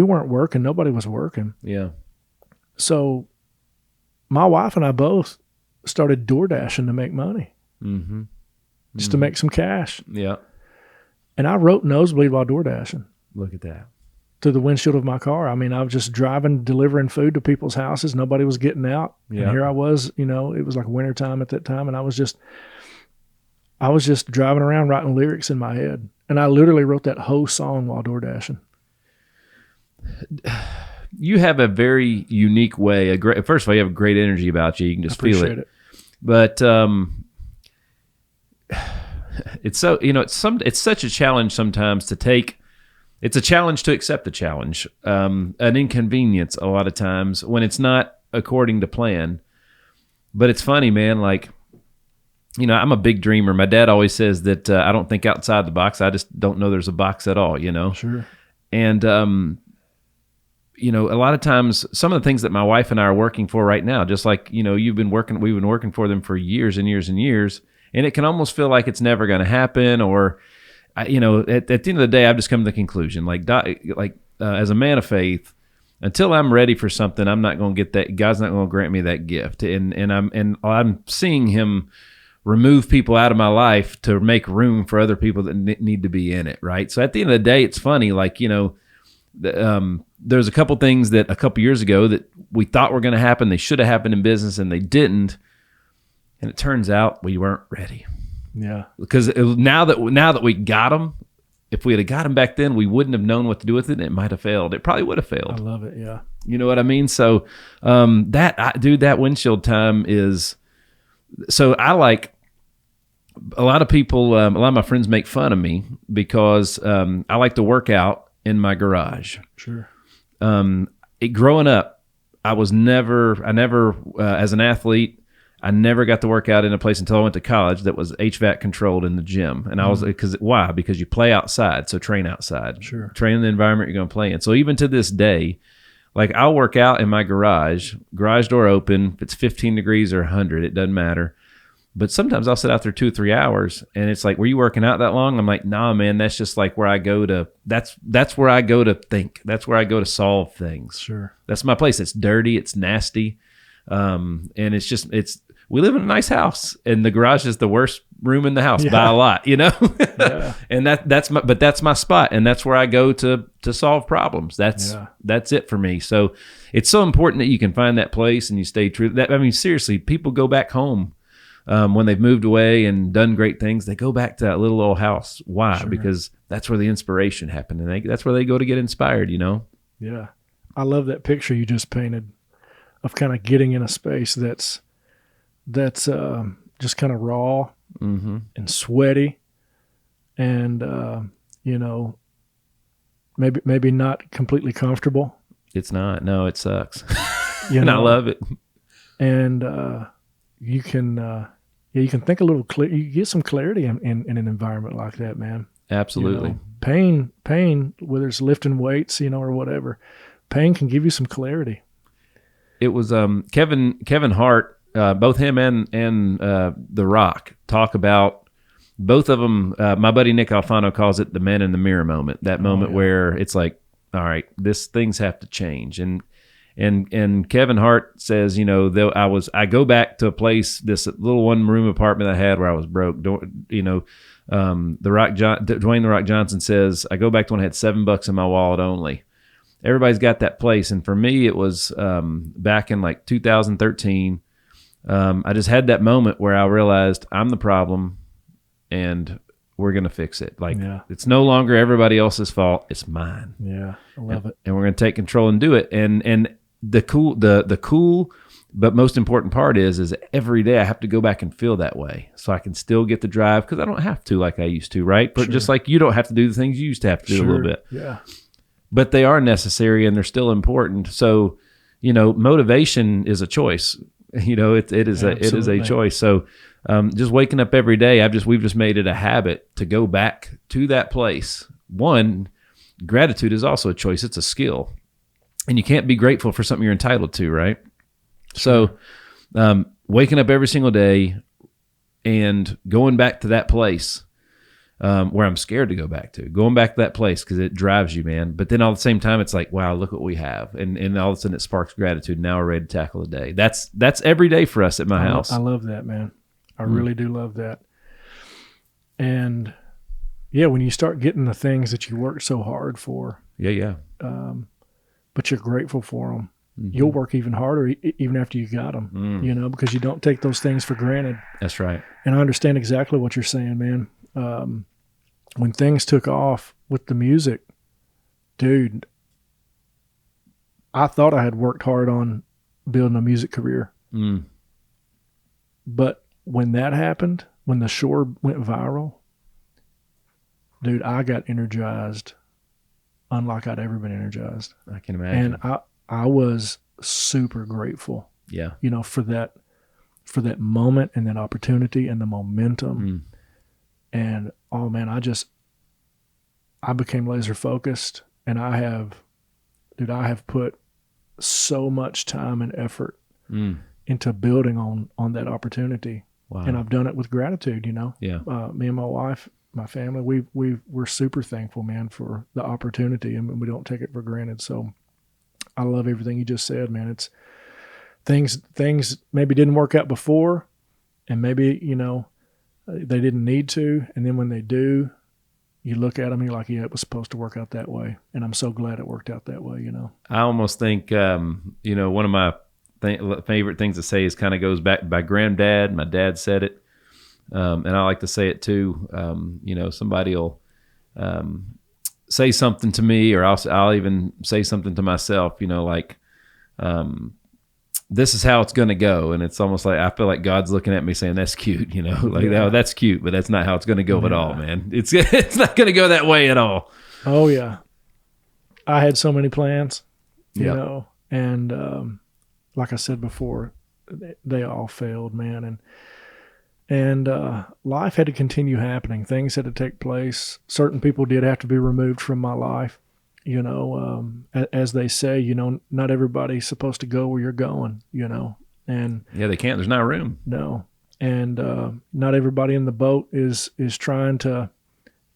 B: weren't working. Nobody was working.
A: Yeah.
B: So my wife and I both started door dashing to make money. Just to make some cash.
A: Yeah.
B: And I wrote Nosebleed while door dashing.
A: Look at that.
B: To the windshield of my car. I mean, I was just driving, delivering food to people's houses. Nobody was getting out.
A: Yeah.
B: And here I was, you know, it was like wintertime at that time. And I was just driving around writing lyrics in my head. And I literally wrote that whole song while door dashing.
A: You have a very unique way. First of all, you have a great energy about you. You can just feel it. But it's so, you know, it's such a challenge sometimes to take. It's a challenge to accept the challenge, an inconvenience a lot of times when it's not according to plan. But it's funny, man. Like, you know, I'm a big dreamer. My dad always says that I don't think outside the box. I just don't know there's a box at all, you know?
B: Sure.
A: And, you know, a lot of times some of the things that my wife and I are working for right now, just like, you know, we've been working for them for years and years and years, and it can almost feel like it's never going to happen. Or, you know, at the end of the day, I've just come to the conclusion, as a man of faith, until I'm ready for something, I'm not going to get that. God's not going to grant me that gift. And I'm seeing Him remove people out of my life to make room for other people that need to be in it. Right. So at the end of the day, it's funny, like, you know, there's a couple things that a couple years ago that we thought were going to happen. They should have happened in business and they didn't. And it turns out we weren't ready.
B: Yeah.
A: Because now that we got them, if we had got them back then, we wouldn't have known what to do with it. And it might have failed. It probably would have failed.
B: I love it. Yeah.
A: You know what I mean? So, that windshield time is, so I like, a lot of people, a lot of my friends make fun of me because I like to work out in my garage.
B: Sure.
A: Growing up, I never, as an athlete, I never got to work out in a place until I went to college that was HVAC controlled in the gym. And I was, why? Because you play outside. So train outside.
B: Sure.
A: Train in the environment you're going to play in. So even to this day, like I'll work out in my garage door open. If it's 15 degrees or 100, it doesn't matter. But sometimes I'll sit out there 2 or 3 hours, and it's like, were you working out that long? I'm like, nah, man, that's just like where I go to, that's where I go to think. That's where I go to solve things.
B: Sure. That's
A: my place. It's dirty. It's nasty. And we live in a nice house, and the garage is the worst room in the house by a lot, you know? Yeah. And that's my spot. And that's where I go to solve problems. That's it for me. So it's so important that you can find that place and you stay true to that. I mean, seriously, people go back home. When they've moved away and done great things, they go back to that little old house. Why? Sure. Because that's where the inspiration happened, and that's where they go to get inspired, you know?
B: Yeah. I love that picture you just painted of kind of getting in a space that's just kind of raw and sweaty and, maybe not completely comfortable.
A: It's not. No, it sucks. And I love it.
B: And you can think a little clear. You get some clarity in an environment like that, man.
A: Absolutely.
B: Pain, whether it's lifting weights, or whatever, pain can give you some clarity.
A: It was Kevin Hart, both him and The Rock talk about, both of them. My buddy Nick Alfano calls it the man in the mirror moment. That moment where it's like, all right, things have to change. And Kevin Hart says, I go back to a place, this little 1-room apartment I had where I was broke. Dwayne The Rock Johnson says, I go back to when I had $7 in my wallet only. Everybody's got that place. And for me, it was back in like 2013. I just had that moment where I realized I'm the problem and we're going to fix it. It's no longer everybody else's fault. It's mine.
B: Yeah. I love it.
A: And we're going to take control and do it. And the cool, but most important part is every day I have to go back and feel that way so I can still get the drive, because I don't have to like I used to, right? But just like you don't have to do the things you used to have to do a little bit.
B: Yeah.
A: But they are necessary and they're still important. So, motivation is a choice. It is a choice. So, just waking up every day, we've just made it a habit to go back to that place. One, gratitude is also a choice. It's a skill. And you can't be grateful for something you're entitled to, right? Sure. So waking up every single day and going back to that place where I'm scared to go back to, going back to that place because it drives you, man. But then all at the same time, it's like, wow, look what we have. And all of a sudden it sparks gratitude. Now we're ready to tackle the day. That's every day for us at my house.
B: I love that, man. I really do love that. And yeah, when you start getting the things that you worked so hard for.
A: Yeah.
B: But you're grateful for them. You'll work even harder even after you got them, because you don't take those things for granted.
A: That's right.
B: And I understand exactly what you're saying, man. When things took off with the music, dude, I thought I had worked hard on building a music career. But when that happened, when The Shore went viral, dude, I got energized unlike I'd ever been energized.
A: I can imagine.
B: And I was super grateful.
A: Yeah.
B: For that moment and that opportunity and the momentum. And oh man, I became laser focused, and I have put so much time and effort into building on that opportunity. Wow. And I've done it with gratitude,
A: Yeah.
B: Me and my wife, my family, we're super thankful, man, for the opportunity, and we don't take it for granted. So I love everything you just said, man. It's things maybe didn't work out before, and maybe, they didn't need to. And then when they do, you look at them and you're like, yeah, it was supposed to work out that way. And I'm so glad it worked out that way,
A: I almost think, one of my favorite things to say is kind of goes back by granddad. My dad said it. And I like to say it too. Somebody will say something to me, or I'll even say something to myself, this is how it's going to go. And it's almost like, I feel like God's looking at me saying, that's cute, oh, that's cute, but that's not how it's going to go at all, man. It's not going to go that way at all.
B: Oh yeah. I had so many plans, and like I said before, they all failed, man. And life had to continue happening. Things had to take place. Certain people did have to be removed from my life. As they say, not everybody's supposed to go where you're going, and
A: Yeah, they can't. There's not room.
B: no, and not everybody in the boat is trying to,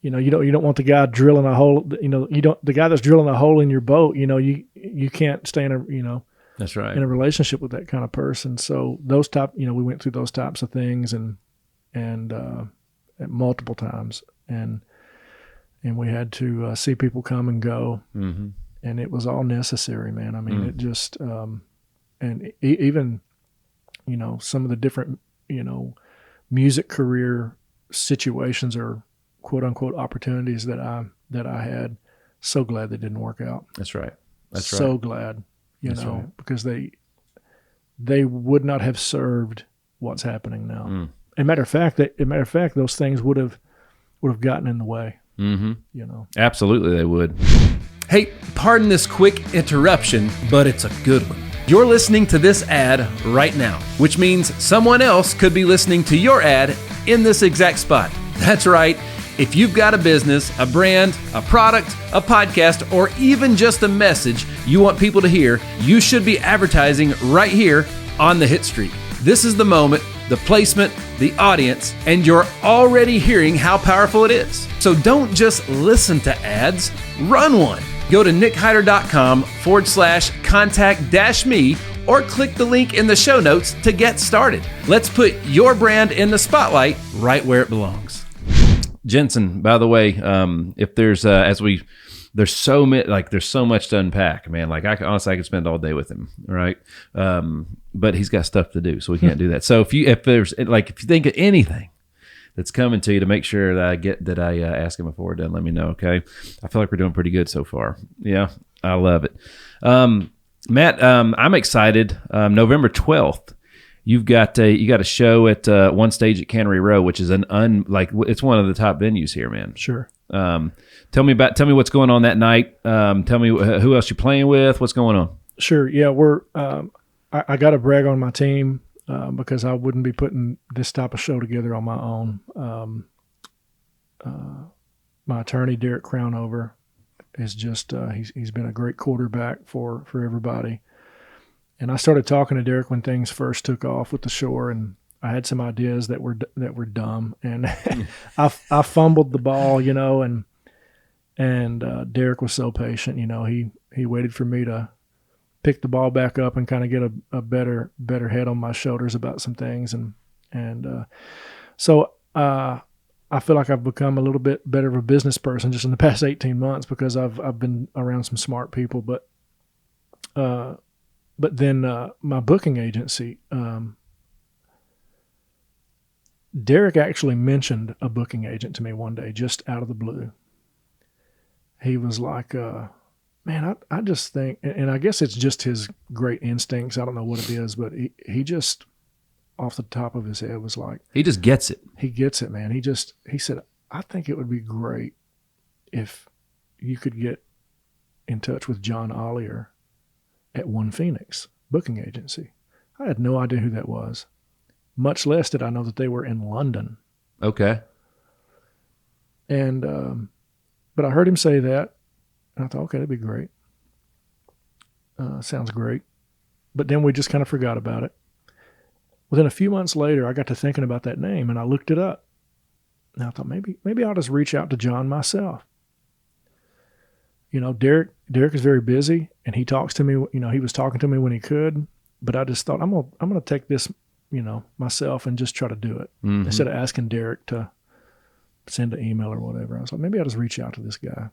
B: you don't want the guy drilling a hole, the guy that's drilling a hole in your boat, you can't stay in a,
A: That's right.
B: in a relationship with that kind of person. So those we went through those types of things and multiple times, and we had to see people come and go,
A: Mm-hmm.
B: and it was all necessary, man. I mean, it just, and even, some of the different, music career situations or quote unquote opportunities that I had. So glad they didn't work out.
A: That's right. That's
B: so
A: right.
B: glad,
A: That's right.
B: because they would not have served what's happening now.
A: Mm.
B: As a matter of fact, those things would have gotten in the way.
A: Mm-hmm. Absolutely, they would. Hey, pardon this quick interruption, but it's a good one. You're listening to this ad right now, which means someone else could be listening to your ad in this exact spot. That's right. If you've got a business, a brand, a product, a podcast, or even just a message you want people to hear, you should be advertising right here on the Hitstreak. This is the moment, the placement, the audience, and you're already hearing how powerful it is. So don't just listen to ads, run one. Go to nickhyder.com/contact-me or click the link in the show notes to get started. Let's put your brand in the spotlight right where it belongs. Jensen, by the way, if there's there's so much to unpack, man. Like I could spend all day with him, right? But he's got stuff to do, so we can't do that. So if you think of anything that's coming to you, to make sure that I ask him before we're done, let me know, okay? I feel like we're doing pretty good so far. Yeah, I love it. Matt, I'm excited. November 12th. You got a show at One Stage at Cannery Row, which is it's one of the top venues here, man.
B: Sure.
A: Tell me what's going on that night. Tell me who else you're playing with. What's going on?
B: Sure. Yeah, I got to brag on my team because I wouldn't be putting this type of show together on my own. My attorney, Derek Crownover, is just he's been a great quarterback for everybody. And I started talking to Derek when things first took off with the shore, and I had some ideas that were dumb, and I fumbled the ball, and Derek was so patient, he waited for me to pick the ball back up and kind of get a better head on my shoulders about some things, so I feel like I've become a little bit better of a business person just in the past 18 months because I've been around some smart people, but then my booking agency, Derek actually mentioned a booking agent to me one day, just out of the blue. He was like, man, I just think, and I guess it's just his great instincts. I don't know what it is, but he just, off the top of his head, was like,
A: he just gets it.
B: He gets it, man. He said, I think it would be great if you could get in touch with John Ollier at One Phoenix booking agency. I had no idea who that was. Much less did I know that they were in London.
A: Okay.
B: And, but I heard him say that, and I thought, okay, that'd be great. Sounds great. But then we just kind of forgot about it. Within a few months later, I got to thinking about that name, and I looked it up. And I thought, maybe I'll just reach out to John myself. Derek is very busy, and he talks to me. He was talking to me when he could, but I just thought I'm gonna take this, myself and just try to do it instead of asking Derek to send an email or whatever. I was like, maybe I'll just reach out to this guy.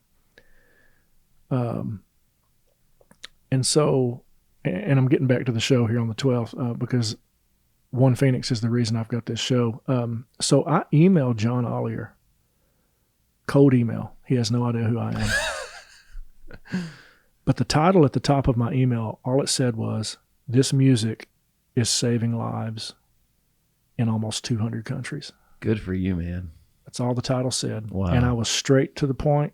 B: And I'm getting back to the show here on the 12th because One Phoenix is the reason I've got this show. So I emailed John Ollier, cold email. He has no idea who I am. But the title at the top of my email, all it said was, "This music is saving lives in almost 200 countries."
A: Good for you, man.
B: That's all the title said.
A: Wow.
B: And I was straight to the point.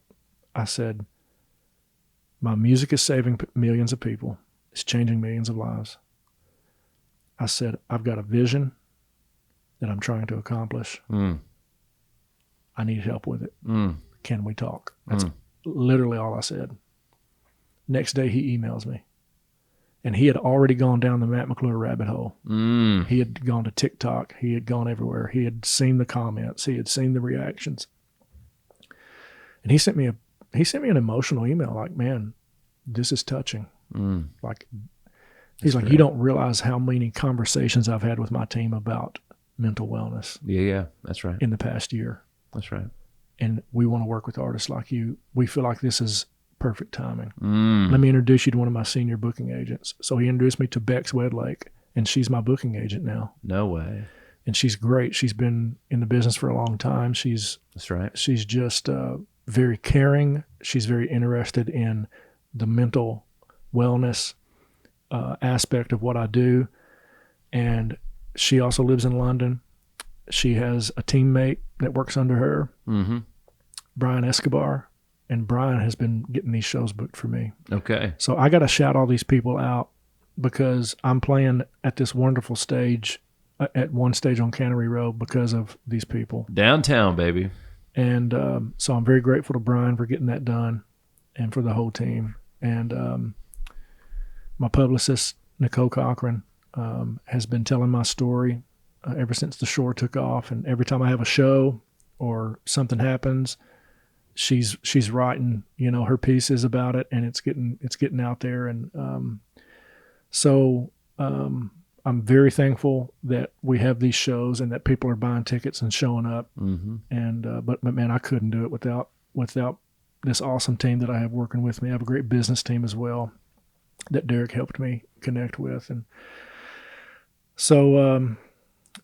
B: I said, my music is saving millions of people. It's changing millions of lives. I said, I've got a vision that I'm trying to accomplish. I need help with it. Can we talk? That's literally all I said. Next day he emails me. And he had already gone down the Matt McClure rabbit hole. He had gone to TikTok. He had gone everywhere. He had seen the comments. He had seen the reactions. And he sent me an emotional email like, man, this is touching. Like, he's like, you don't realize how many conversations I've had with my team about mental wellness.
C: Yeah, that's right.
B: In the past year.
C: That's right.
B: And we want to work with artists like you. We feel like this is perfect timing. Let me introduce you to one of my senior booking agents. So he introduced me to Bex Wedlake, and she's my booking agent now.
C: No way.
B: And she's great. She's been in the business for a long time.
C: That's right.
B: She's just very caring. She's very interested in the mental wellness aspect of what I do. And she also lives in London. She has a teammate that works under her, Brian Escobar. And Brian has been getting these shows booked for me.
C: Okay.
B: So I got to shout all these people out because I'm playing at this wonderful stage, at one stage on Cannery Road because of these people.
C: Downtown, baby.
B: And so I'm very grateful to Brian for getting that done and for the whole team. And my publicist, Nicole Cochran, has been telling my story ever since the shore took off. And every time I have a show or something happens, she's writing, her pieces about it, and it's getting out there. And so I'm very thankful that we have these shows and that people are buying tickets and showing up. And but man, I couldn't do it without this awesome team that I have working with me. I have a great business team as well that Derek helped me connect with. And so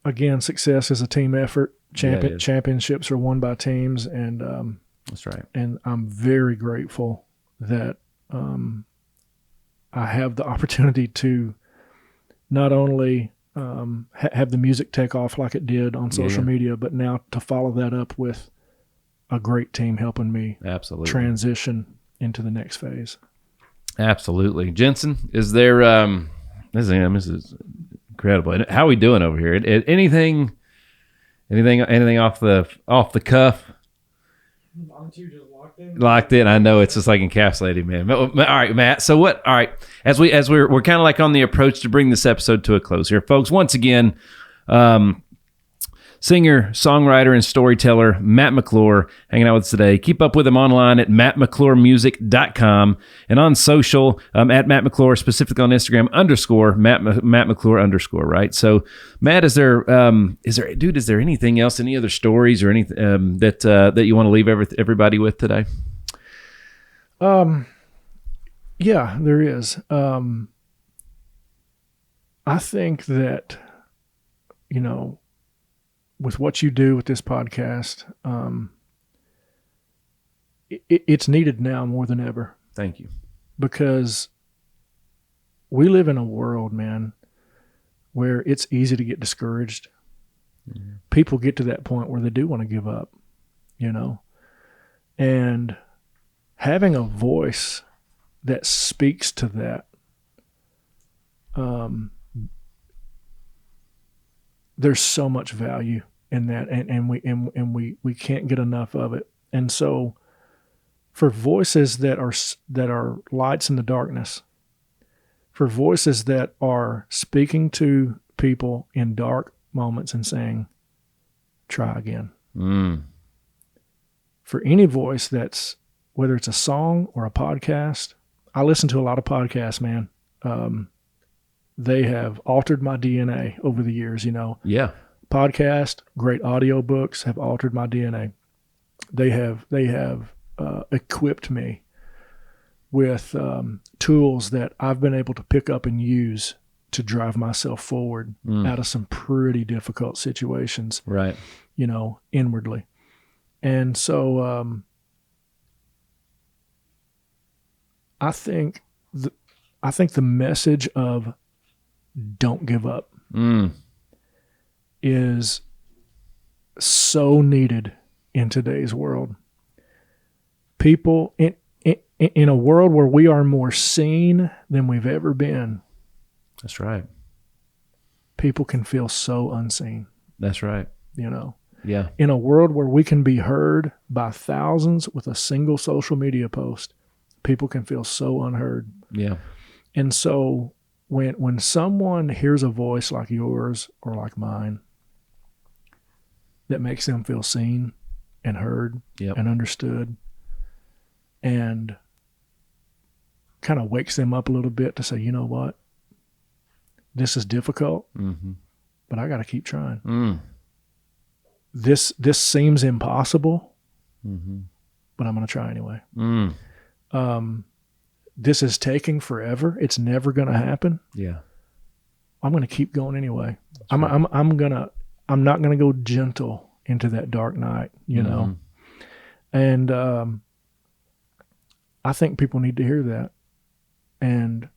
B: again, success is a team effort. Championships are won by teams, and
C: that's right.
B: And I'm very grateful that I have the opportunity to not only have the music take off like it did on social media, but now to follow that up with a great team helping me transition into the next phase. Absolutely.
C: Jensen, is there, this is incredible. How are we doing over here? Anything off the cuff? Locked in. I know, it's just like encapsulating, man. All right, Matt. So what? All right, as we're kind of like on the approach to bring this episode to a close here, folks. Once again, singer, songwriter, and storyteller Matt McClure hanging out with us today. Keep up with him online at mattmccluremusic.com and on social at Matt McClure, specifically on Instagram _Matt McClure _ right? So, Matt, is there anything else, any other stories or anything that you want to leave everybody with today?
B: Yeah, there is. I think that, with what you do with this podcast, it's needed now more than ever.
C: Thank you.
B: Because we live in a world, man, where it's easy to get discouraged. Mm-hmm. People get to that point where they do want to give up, and having a voice that speaks to that, there's so much value in that, and we can't get enough of it. And so, for voices that are lights in the darkness, for voices that are speaking to people in dark moments and saying, "Try again." For any voice that's, whether it's a song or a podcast, I listen to a lot of podcasts, man. They have altered my DNA over the years,
C: Yeah.
B: Podcast, great audiobooks have altered my DNA. They have equipped me with tools that I've been able to pick up and use to drive myself forward out of some pretty difficult situations.
C: Right.
B: Inwardly. And so I think the message of don't give up is so needed in today's world. People in a world where we are more seen than we've ever been.
C: That's right.
B: People can feel so unseen.
C: That's right.
B: Yeah. In a world where we can be heard by thousands with a single social media post, people can feel so unheard.
A: Yeah.
B: And so when someone hears a voice like yours or like mine that makes them feel seen and heard and understood, and kind of wakes them up a little bit to say, you know what, this is difficult, but I got to keep trying. This seems impossible, but I'm going to try anyway. This is taking forever. It's never going to happen.
A: Yeah.
B: I'm going to keep going anyway. I'm not going to go gentle into that dark night, you know? And, I think people need to hear that. And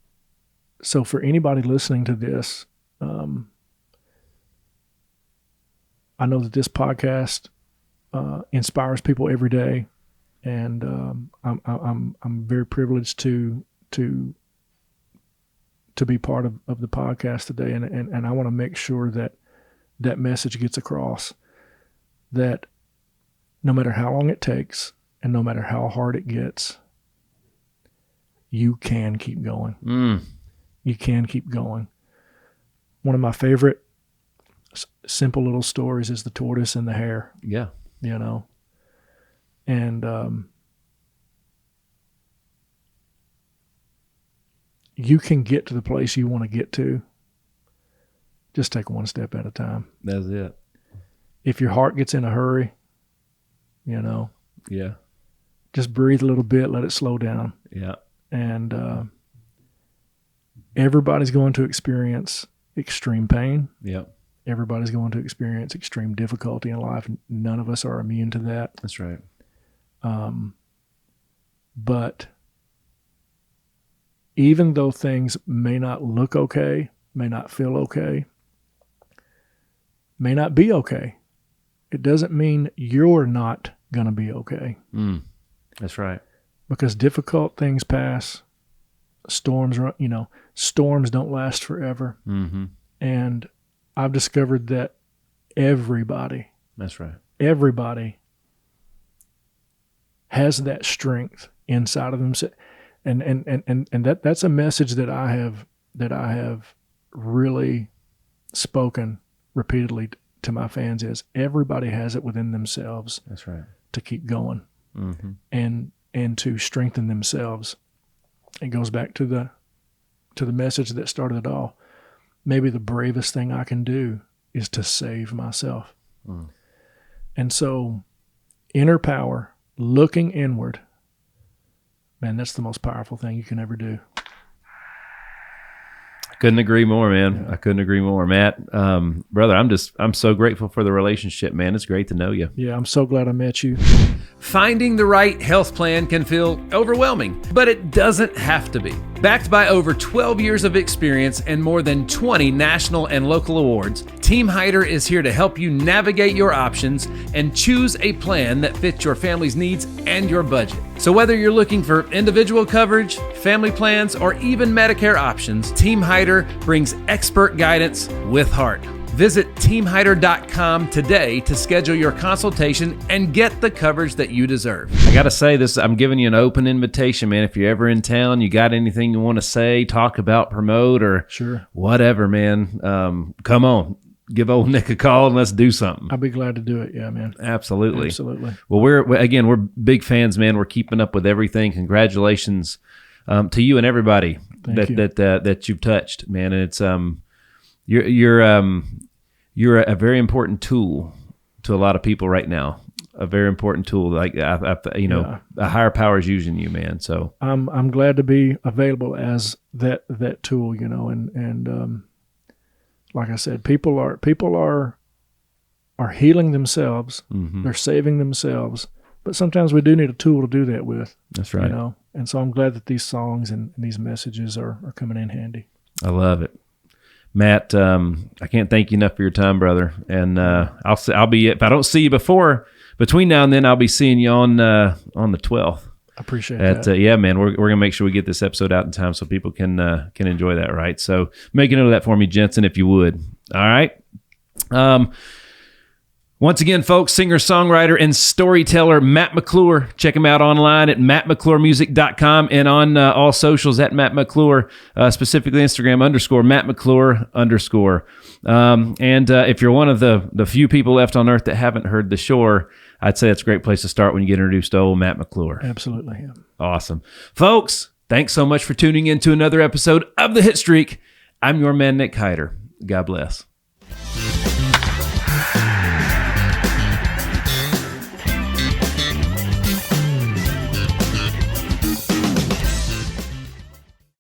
B: so for anybody listening to this, I know that this podcast, inspires people every day. And, I'm very privileged to be part of the podcast today. And I want to make sure that that message gets across, that no matter how long it takes and no matter how hard it gets, you can keep going. You can keep going. One of my favorite simple little stories is the tortoise and the hare.
A: Yeah.
B: You know? And you can get to the place you want to get to. Just take one step at a time.
A: That's it.
B: If your heart gets in a hurry, you know,
A: Yeah.
B: just breathe a little bit, let it slow down.
A: Yeah.
B: And everybody's going to experience extreme pain.
A: Yeah.
B: Everybody's going to experience extreme difficulty in life. None of us are immune to that.
A: That's right.
B: But even though things may not look okay, may not feel okay, may not be okay, it doesn't mean you're not going to be okay.
A: That's right.
B: Because difficult things pass. Storms don't last forever. And I've discovered that everybody,
A: That's right.
B: everybody has that strength inside of themselves. And that's a message that I have really spoken repeatedly to my fans, is everybody has it within themselves.
A: That's right.
B: To keep going and to strengthen themselves. It goes back to the message that started it all. Maybe the bravest thing I can do is to save myself. And so inner power, looking inward, man, that's the most powerful thing you can ever do.
A: Couldn't agree more, man. Yeah. I couldn't agree more, Matt. Brother, I'm so grateful for the relationship, man. It's great to know you.
B: Yeah, I'm so glad I met you.
A: Finding the right health plan can feel overwhelming, but it doesn't have to be. Backed by over 12 years of experience and more than 20 national and local awards, Team Hyder is here to help you navigate your options and choose a plan that fits your family's needs and your budget. So whether you're looking for individual coverage, family plans, or even Medicare options, Team Hyder brings expert guidance with heart. Visit teamhyder.com today to schedule your consultation and get the coverage that you deserve. I got to say this, I'm giving you an open invitation, man. If you're ever in town, you got anything you want to say, talk about, promote, or whatever, man, come on. Give old Nick a call and let's do something.
B: I'll be glad to do it. Yeah, man.
A: Absolutely.
B: Absolutely.
A: Well, we're big fans, man. We're keeping up with everything. Congratulations to you and everybody that you've touched, man. And it's you're a very important tool to a lot of people right now. A very important tool, like a higher power is using you, man. So
B: I'm glad to be available as that tool, you know, and like I said, people are healing themselves. They're saving themselves, but sometimes we do need a tool to do that with.
A: That's right.
B: You know, and so I'm glad that these songs and these messages are coming in handy.
A: I love it. Matt, I can't thank you enough for your time, brother. And I'll be, if I don't see you between now and then, I'll be seeing you on the 12th.
B: I appreciate that.
A: Yeah, man, we're gonna make sure we get this episode out in time so people can enjoy that, right? So make a note of that for me, Jensen, if you would. All right. Once again, folks, singer-songwriter and storyteller Matt McClure. Check him out online at mattmccluremusic.com and on all socials at Matt McClure, specifically Instagram _Matt McClure _. And if you're one of the few people left on earth that haven't heard The Shore, I'd say it's a great place to start when you get introduced to old Matt McClure.
B: Absolutely. Yeah.
A: Awesome. Folks, thanks so much for tuning in to another episode of The Hitstreak. I'm your man, Nick Hyder. God bless.